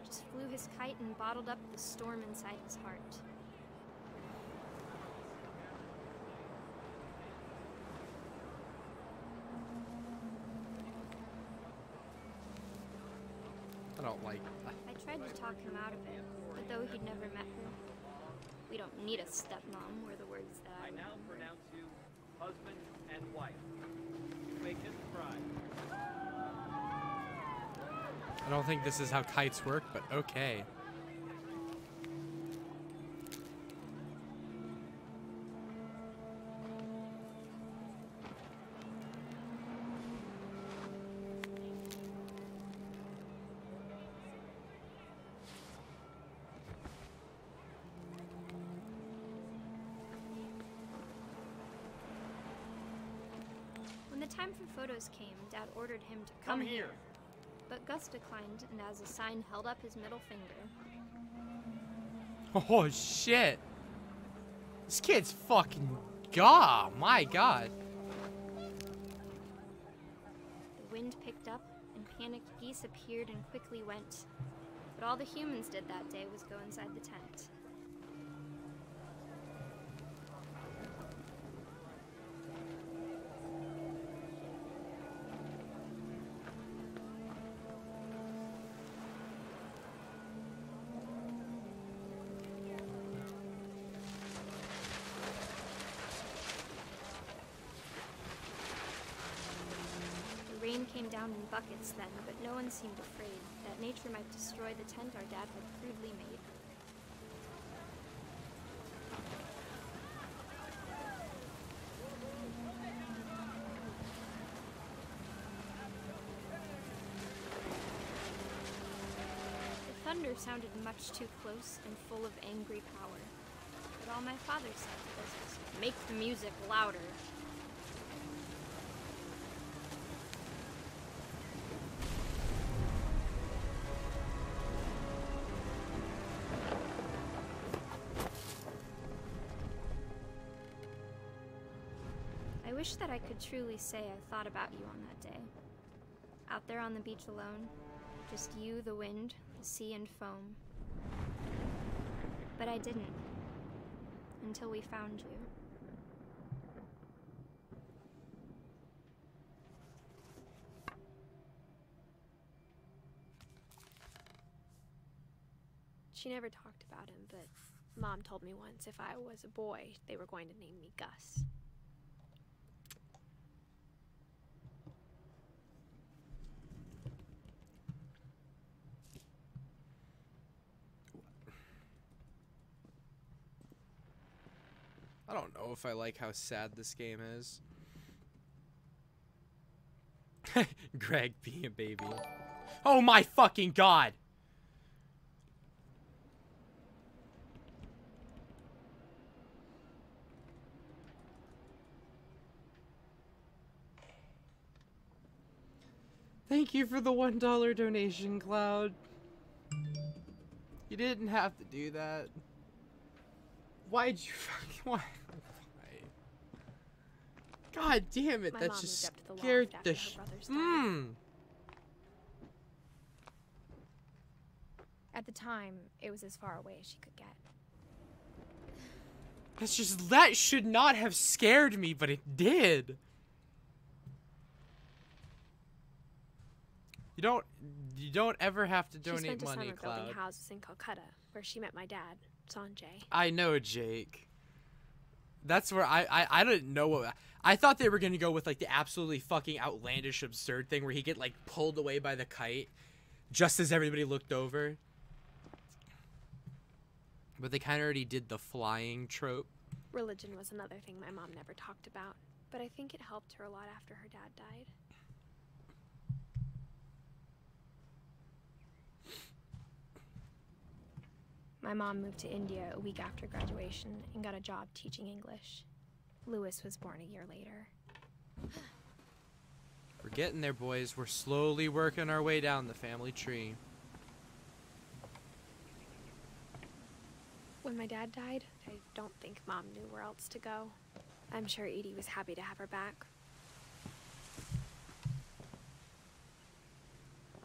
just flew his kite and bottled up the storm inside his heart. I don't like I tried to talk him out of it, but though he'd never met her, we don't need a stepmom were the words that I now pronounce you husband and wife. You may kiss the bride. I don't think this is how kites work, but okay. When the time for photos came, Dad ordered him to come here. But Gus declined, and as a sign held up his middle finger. Oh shit! This kid's fucking god. My god. The wind picked up, and panicked geese appeared and quickly went. But all the humans did that day was go inside the tent. The rain came down in buckets then, but no one seemed afraid that nature might destroy the tent our dad had crudely made. The thunder sounded much too close and full of angry power. But all my father said was, "Make the music louder." I wish that I could truly say I thought about you on that day. Out there on the beach alone, just you, the wind, the sea, and foam. But I didn't. Until we found you. she never talked about him, but Mom told me once if I was a boy, they were going to name me Gus. I don't know if I like how sad this game is. Greg being a baby. Oh my fucking god! Thank you for the $1 donation, Cloud. You didn't have to do that. Why'd you fucking... Why? God damn it, My that mom just moved up to the scared loft the after her brothers died. At the time, it was as far away as she could get. That should not have scared me, but it did. You don't ever have to donate she spent money, a summer Cloud. building houses in Calcutta, where she met my dad, Sanjay. I know, Jake. That's where I didn't know what I thought they were gonna go with, like, the absolutely fucking outlandish, absurd thing where he get, like, pulled away by the kite just as everybody looked over. But they kind of already did the flying trope. Religion was another thing my mom never talked about, but I think it helped her a lot after her dad died. My mom moved to India a week after graduation and got a job teaching English. Lewis was born a year later. We're getting there, boys. We're slowly working our way down the family tree. When my dad died, I don't think Mom knew where else to go. I'm sure Edie was happy to have her back.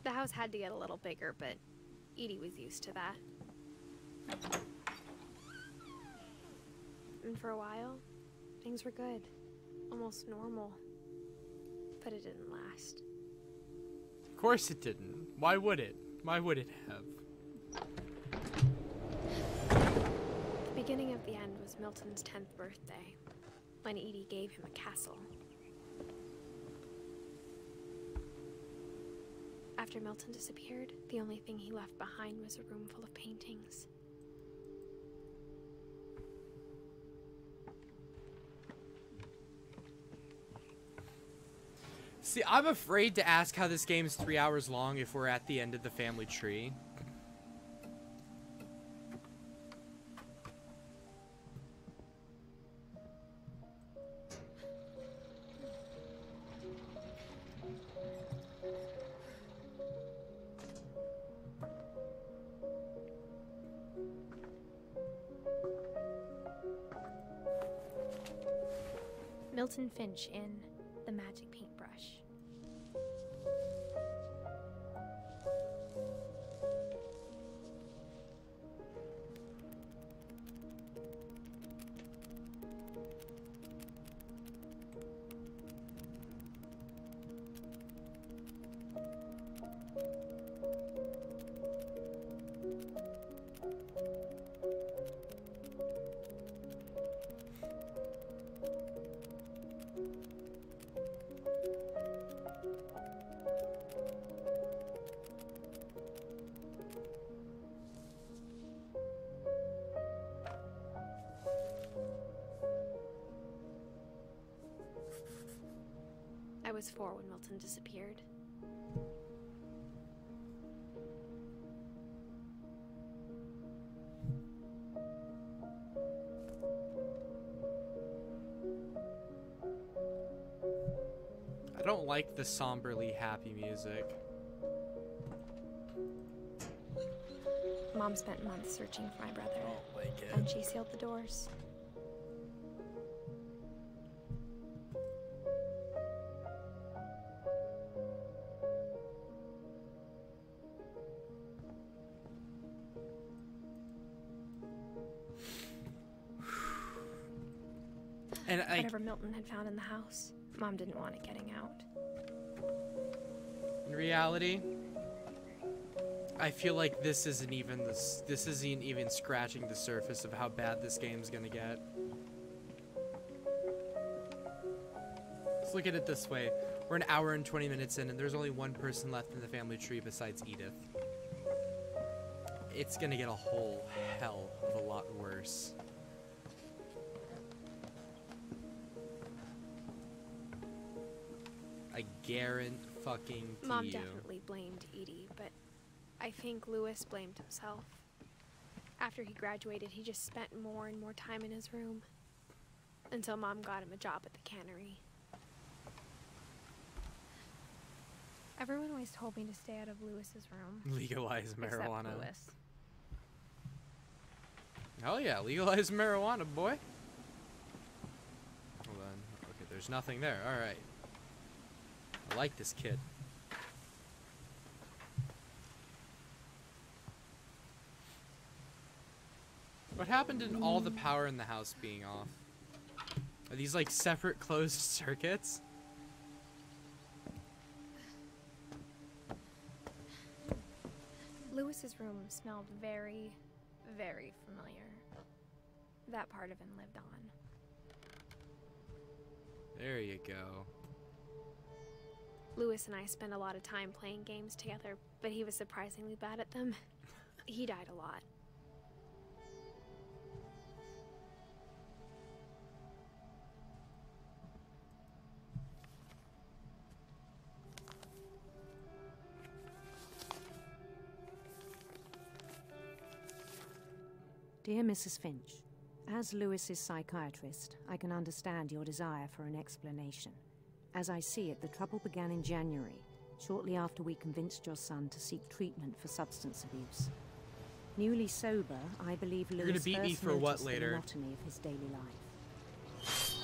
The house had to get a little bigger, but Edie was used to that. And for a while, things were good. Almost normal. But it didn't last. Of course it didn't. Why would it? Why would it have? The beginning of the end was Milton's 10th birthday, when Edie gave him a castle. After Milton disappeared, the only thing he left behind was a room full of paintings. See, I'm afraid to ask how this game is 3 hours long if we're at the end of the family tree. Milton Finch in The Magic Paintbrush. I was 4 when Milton disappeared. I don't like the somberly happy music. Mom spent months searching for my brother. I don't like it. And she sealed the doors. And whatever Milton had found in the house, Mom didn't want it getting out. In reality, I feel like this isn't even scratching the surface of how bad this game's gonna get. Let's look at it this way. We're an hour and 20 minutes in, and there's only one person left in the family tree besides Edith. It's gonna get a whole hell of a lot worse. I guarantee fucking to Mom you. definitely blamed Edie, but I think Lewis blamed himself. After he graduated, he just spent more and more time in his room. Until Mom got him a job at the cannery. Everyone always told me to stay out of Lewis's room. Legalize marijuana. Except Lewis. Hell yeah, legalize marijuana, boy. Hold on. Okay, there's nothing there. Alright. I like this kid. What happened to all the power in the house being off? Are these like separate closed circuits? Lewis's room smelled very, very familiar. That part of him lived on. There you go. Lewis and I spent a lot of time playing games together, but he was surprisingly bad at them. He died a lot. Dear Mrs. Finch, as Lewis's psychiatrist, I can understand your desire for an explanation. As I see it, the trouble began in January, shortly after we convinced your son to seek treatment for substance abuse. Newly sober, I believe You're Lewis gonna beat me first for what noticed the later? monotony of his daily life.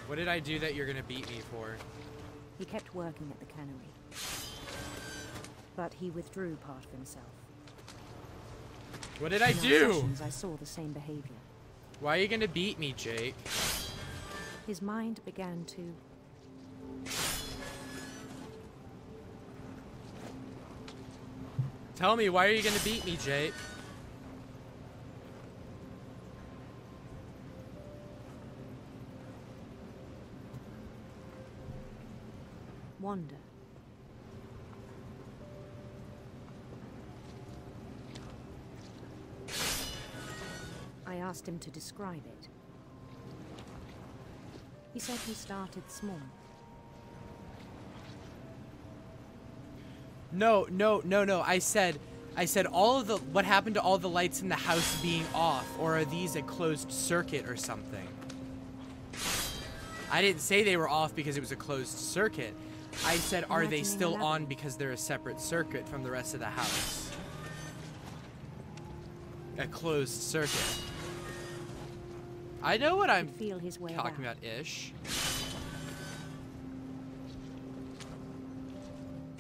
What did I do that you're gonna beat me for? He kept working at the cannery, but he withdrew part of himself. What did I In our do? sessions, I saw the same behavior. Why are you gonna beat me, Jake? His mind began to... Tell me, why are you gonna beat me, Jake? wander. I asked him to describe it. He said he started small. No. I said all of the, what happened to all the lights in the house being off, or are these a closed circuit or something? I didn't say they were off because it was a closed circuit. I said, are they still on because they're a separate circuit from the rest of the house? A closed circuit. I know what I'm talking about, ish.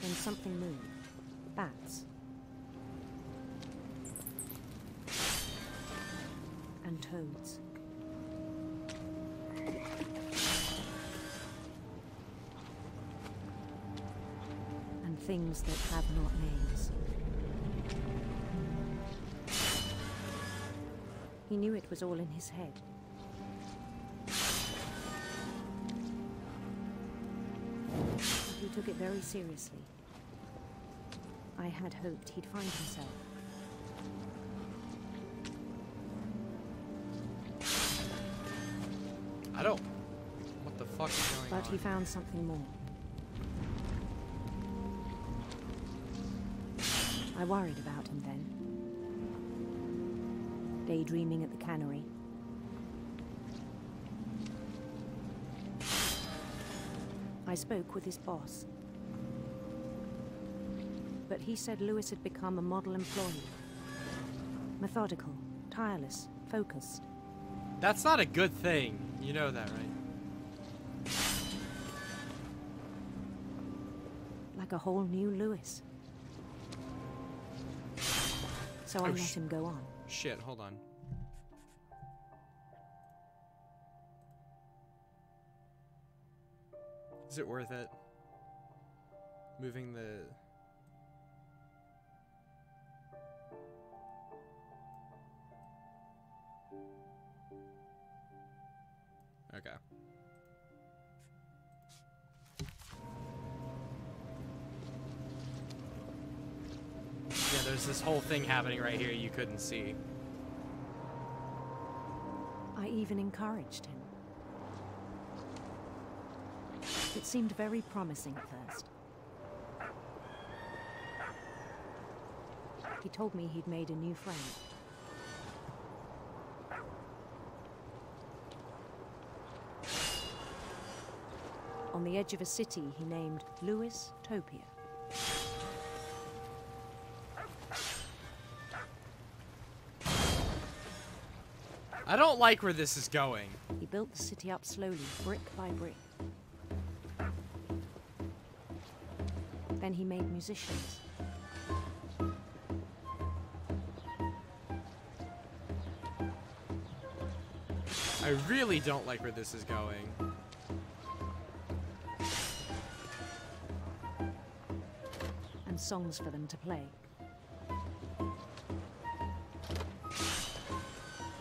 Then something moved. Bats. And toads. And things that have not names. He knew it was all in his head. He took it very seriously. I had hoped he'd find himself. I don't... What the fuck is going on? But he found something more. I worried about him then. Daydreaming at the cannery. I spoke with his boss. But he said Lewis had become a model employee. Methodical, tireless, focused. That's not a good thing. You know that, right? Like a whole new Lewis. So I let him go on. Shit, hold on. Is it worth it? Moving the... Okay. Yeah, there's this whole thing happening right here you couldn't see. I even encouraged him. It seemed very promising at first. He told me he'd made a new friend. On the edge of a city he named Lewis Topia. I don't like where this is going. He built the city up slowly, brick by brick. Then he made musicians. I really don't like where this is going. And songs for them to play.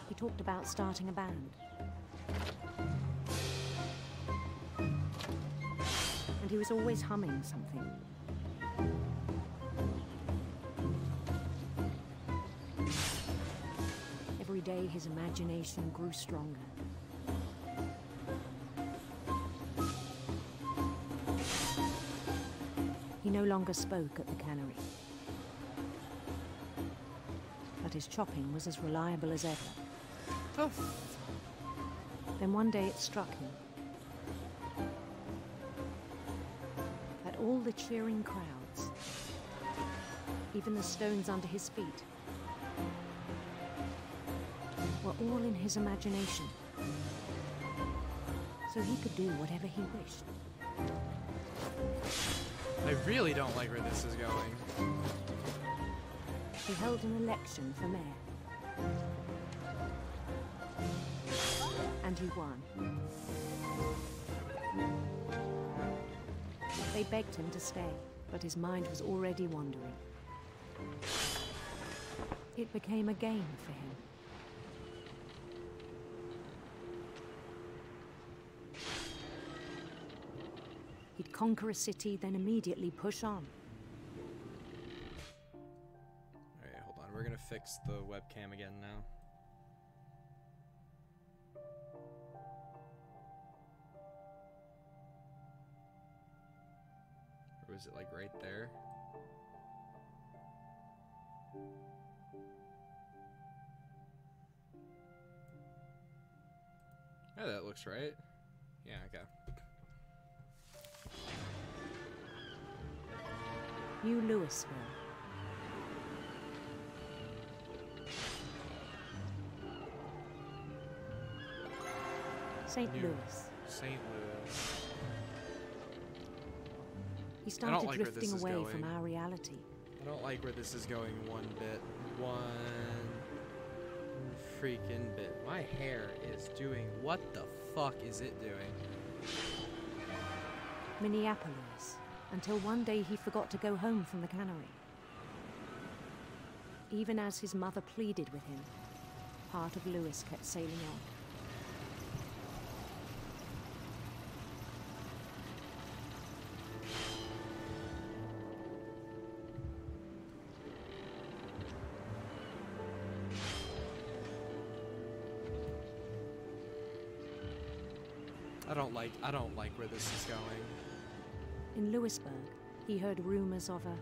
He talked about starting a band. And he was always humming something. Every day his imagination grew stronger. He no longer spoke at the cannery. But his chopping was as reliable as ever. Then one day it struck him that all the cheering crowds, even the stones under his feet, were all in his imagination. So he could do whatever he wished. I really don't like where this is going. He held an election for mayor. And he won. They begged him to stay, but his mind was already wandering. It became a game for him. He'd conquer a city, then immediately push on. Alright, hold on. We're gonna fix the webcam again now. Or was it like right there? Yeah, that looks right. Yeah, okay. New Louisville. St. Louis. St. Louis. He started like where drifting this is away going. from our reality. I don't like where this is going one bit. One freaking bit. My hair is doing... What the fuck is it doing? Minneapolis. Until one day he forgot to go home from the cannery. Even as his mother pleaded with him, part of Louis kept sailing on. I don't like where this is going. In Louisburg, he heard rumors of a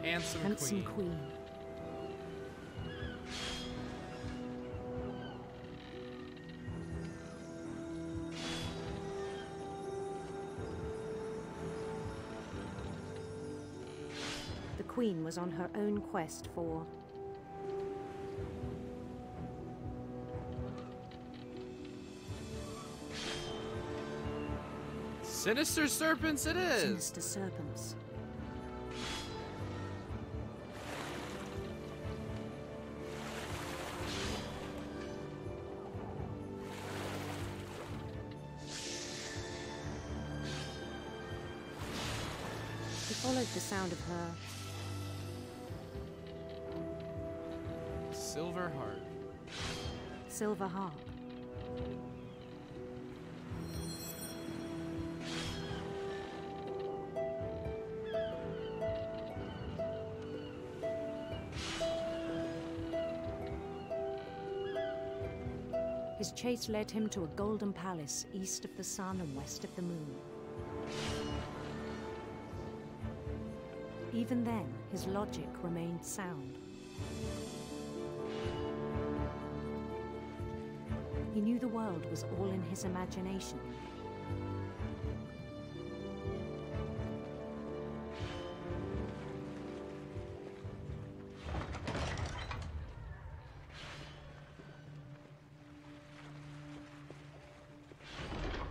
handsome queen. The queen was on her own quest for Sinister serpents it is! Sinister serpents. He followed the sound of her silver harp. Silver harp. His chase led him to a golden palace east of the sun and west of the moon. Even then, his logic remained sound. He knew the world was all in his imagination.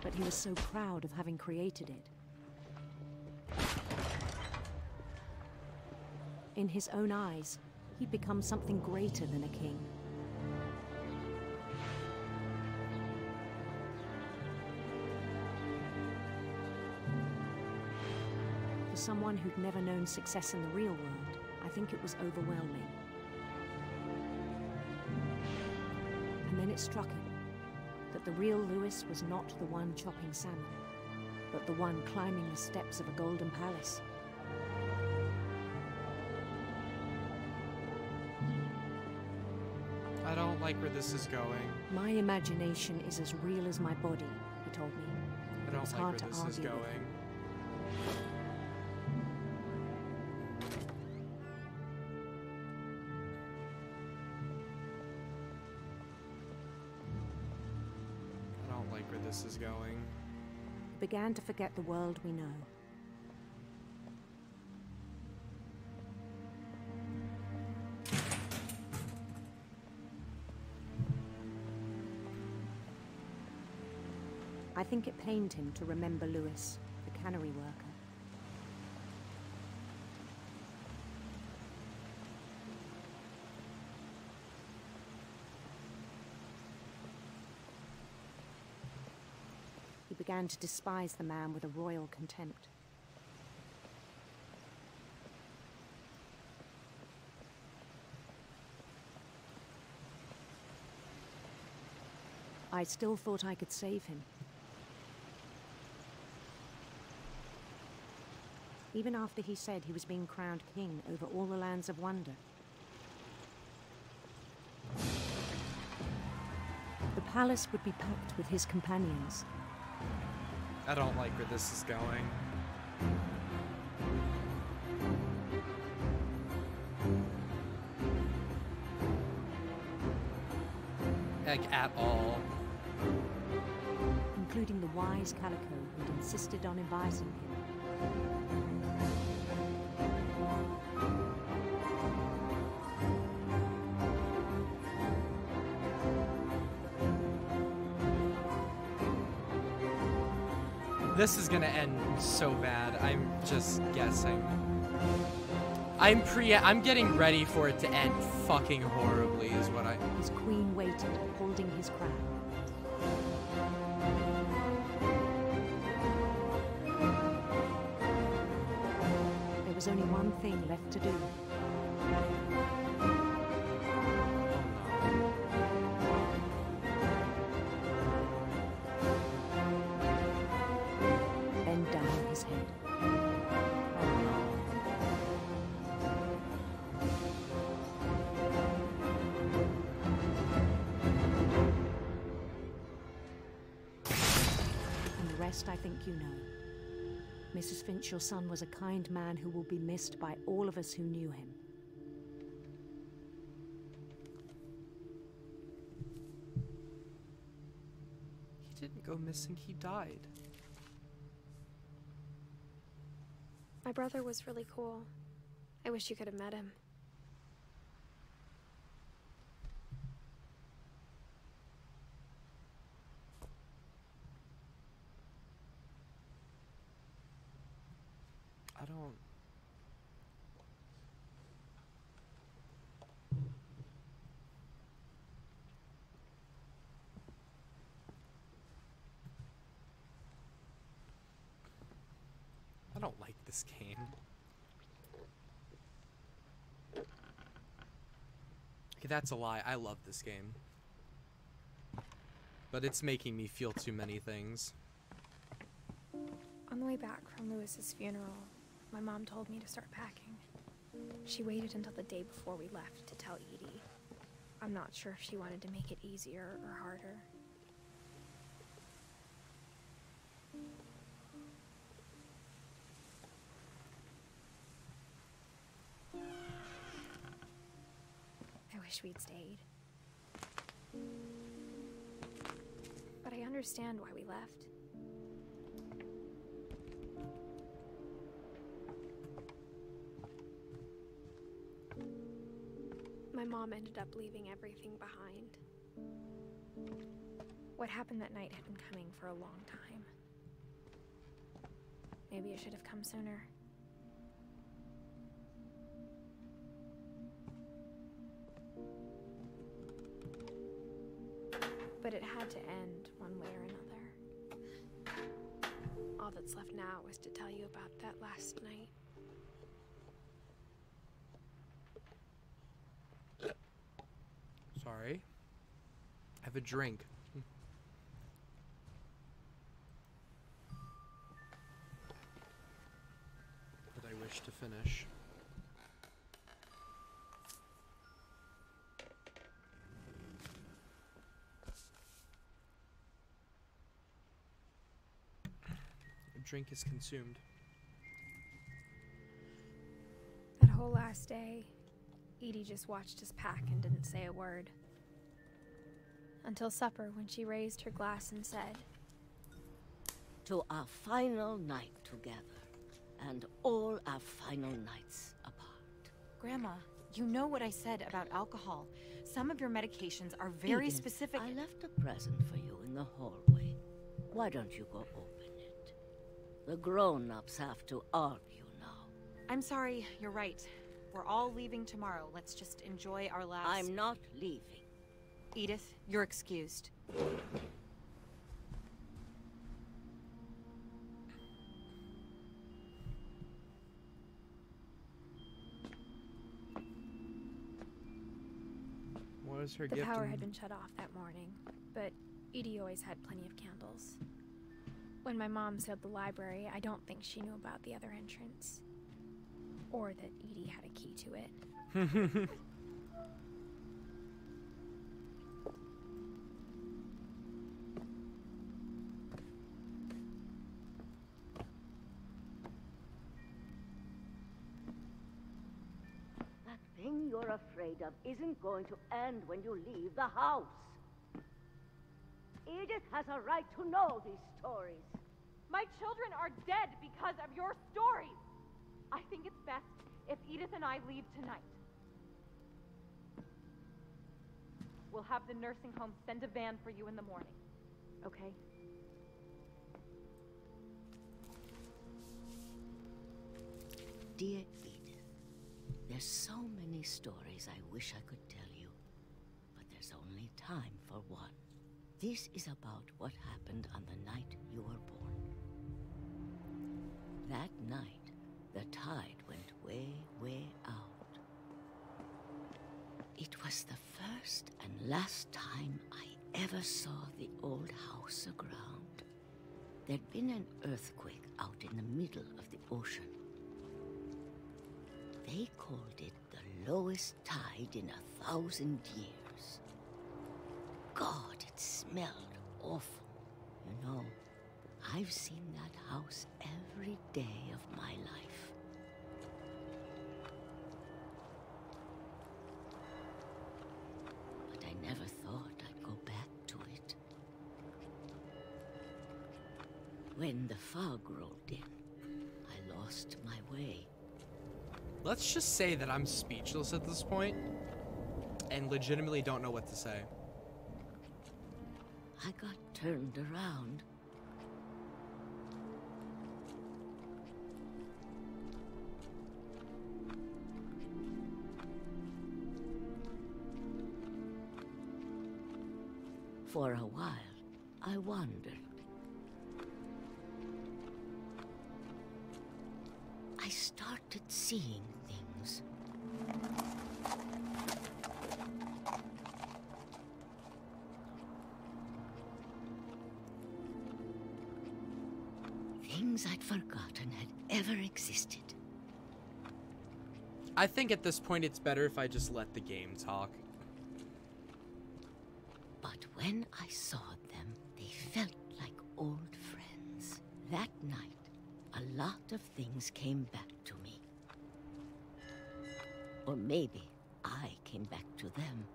But he was so proud of having created it. In his own eyes, He'd become something greater than a king. For someone who'd never known success in the real world, I think it was overwhelming. And then it struck him that the real Lewis was not the one chopping salmon, but the one climbing the steps of a golden palace. I don't like where this is going. My imagination is as real as my body, he told me. I don't It's like hard where to this is argue with going. him. I don't like where this is going. We began to forget the world we know. I think it pained him to remember Lewis, the cannery worker. He began to despise the man with a royal contempt. I still thought I could save him. Even after he said he was being crowned king over all the lands of wonder. The palace would be packed with his companions. I don't like where this is going. Like, at all. Including the wise Calico who'd insisted on advising him. This is gonna end so bad. I'm just guessing. I'm getting ready for it to end fucking horribly is what I... His queen waited, holding his crown. There was only one thing left to do. Bend down his head. And the rest I think you know. Mrs. Finch, your son was a kind man who will be missed by all of us who knew him. He didn't go missing, he died. My brother was really cool. I wish you could have met him. I don't... I don't like this game. Okay, that's a lie. I love this game. But it's making me feel too many things. On the way back from Lewis's funeral, my mom told me to start packing. She waited until the day before we left to tell Edie. I'm not sure if she wanted to make it easier or harder. I wish we'd stayed. But I understand why we left. My mom ended up leaving everything behind. What happened that night had been coming for a long time. Maybe it should have come sooner. But it had to end one way or another. All that's left now is to tell you about that last night. Sorry. Have a drink. That I wish to finish. A drink is consumed. That whole last day, Edie just watched us pack and didn't say a word. Until supper, when she raised her glass and said, "To our final night together, and all our final nights apart." Grandma, you know what I said about alcohol. Some of your medications are very Edith, specific. I left a present for you in the hallway. Why don't you go open it? The grown-ups have to argue now. I'm sorry, you're right. We're all leaving tomorrow. Let's just enjoy our last... I'm not leaving. Edith, you're excused. What was her the gift? power had been shut off that morning, but Edie always had plenty of candles. When my mom sealed the library, I don't think she knew about the other entrance. Or that Edie had a key to it. That thing you're afraid of isn't going to end when you leave the house. Edith has a right to know these stories. My children are dead because of your stories. I think it's best if Edith and I leave tonight. We'll have the nursing home send a van for you in the morning, okay? Dear Edith, there's so many stories I wish I could tell you, but there's only time for one. This is about what happened on the night you were born. That night, the tide went way, way out. It was the first and last time I ever saw the old house aground. There'd been an earthquake out in the middle of the ocean. They called it the lowest tide in 1,000 years. God, it smelled awful. You know, I've seen that house every day of my life. But I never thought I'd go back to it. When the fog rolled in, I lost my way. Let's just say that I'm speechless at this point and legitimately don't know what to say. I got turned around. For a while, I wandered. I started seeing things. Things I'd forgotten had ever existed. I think at this point it's better if I just let the game talk. But when I saw them, they felt like old friends. That night, a lot of things came back to me. Or maybe I came back to them.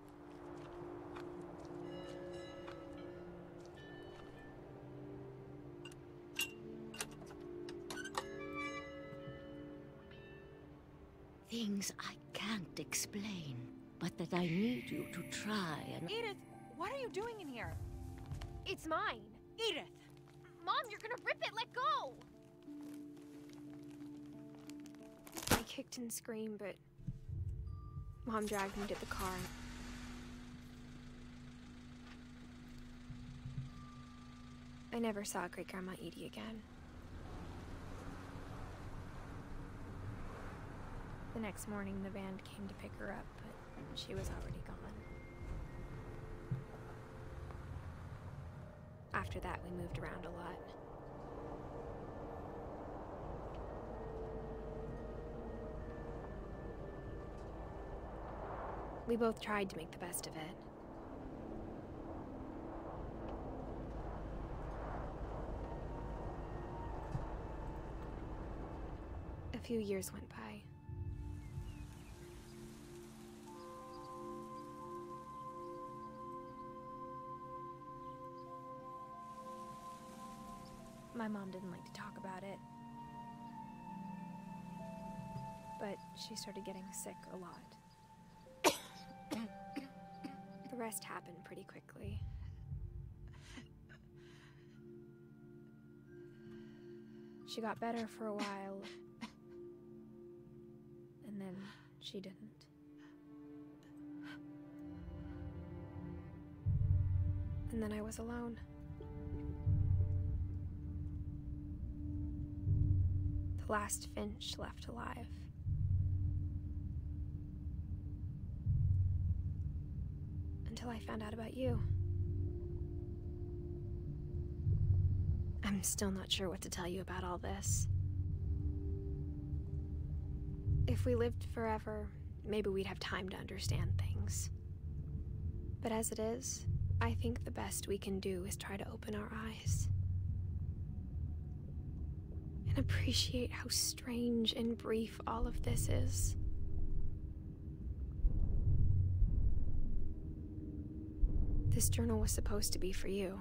Things I can't explain, but that I need you to try and... Edith, what are you doing in here? It's mine. Edith! Mom, you're gonna rip it! Let go! I kicked and screamed, but Mom dragged me to the car. I never saw Great-Grandma Edie again. The next morning, the band came to pick her up, but she was already gone. After that, we moved around a lot. We both tried to make the best of it. A few years went by. My mom didn't like to talk about it, but she started getting sick a lot. The rest happened pretty quickly. She got better for a while, and then she didn't. And then I was alone. The last Finch left alive. Until I found out about you. I'm still not sure what to tell you about all this. If we lived forever, maybe we'd have time to understand things. But as it is, I think the best we can do is try to open our eyes. And appreciate how strange and brief all of this is. This journal was supposed to be for you.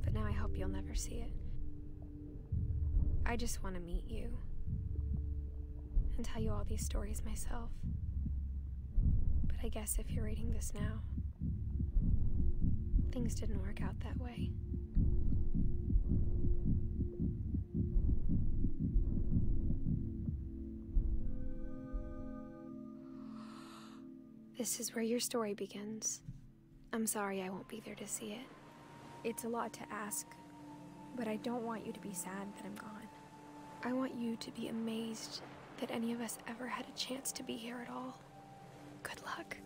But now I hope you'll never see it. I just want to meet you and tell you all these stories myself. But I guess if you're reading this now, things didn't work out that way. This is where your story begins. I'm sorry I won't be there to see it. It's a lot to ask, but I don't want you to be sad that I'm gone. I want you to be amazed that any of us ever had a chance to be here at all. Good luck.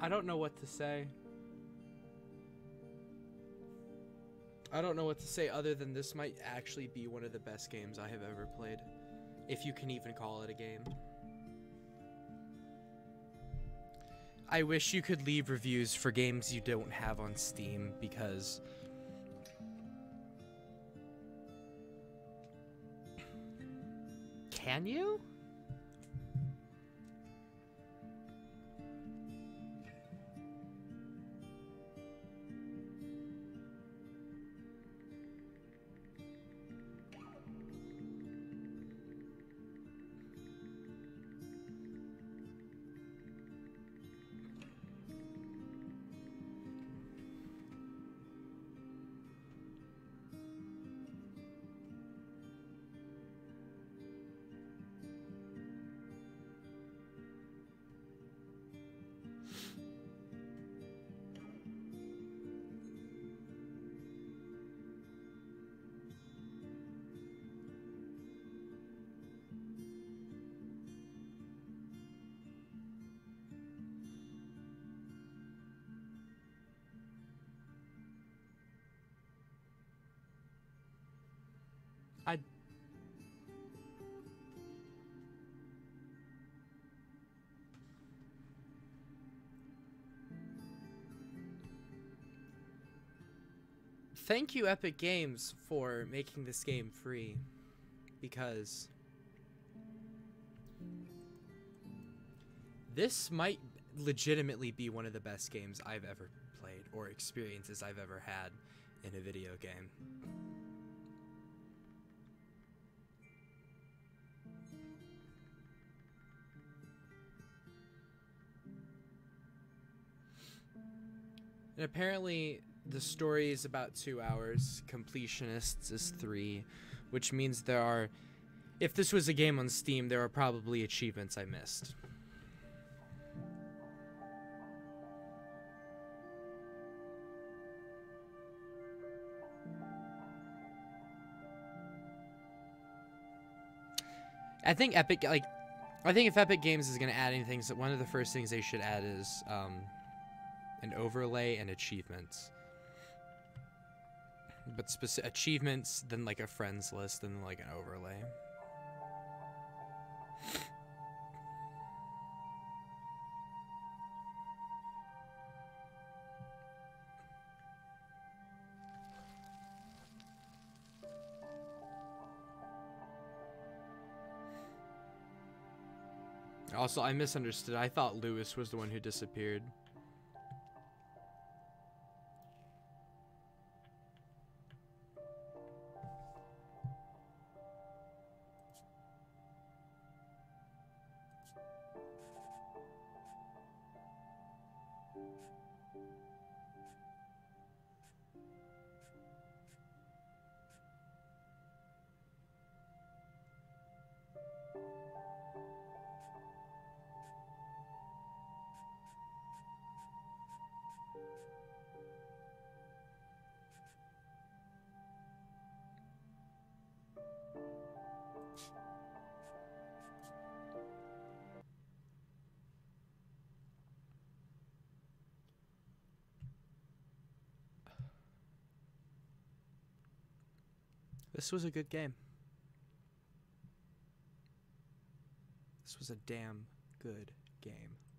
I don't know what to say. I don't know what to say other than this might actually be one of the best games I have ever played. If you can even call it a game. I wish you could leave reviews for games you don't have on Steam because... Can you? I thank you, Epic Games, for making this game free, because this might legitimately be one of the best games I've ever played, or experiences I've ever had in a video game. And apparently the story is about 2 hours, completionists is 3, which means there are, if this was a game on Steam, there are probably achievements I missed. I think if Epic Games is going to add anything, so one of the first things they should add is an overlay and achievements. But achievements, then like a friends list, and then like an overlay. Also, I misunderstood. I thought Lewis was the one who disappeared. This was a good game. This was a damn good game.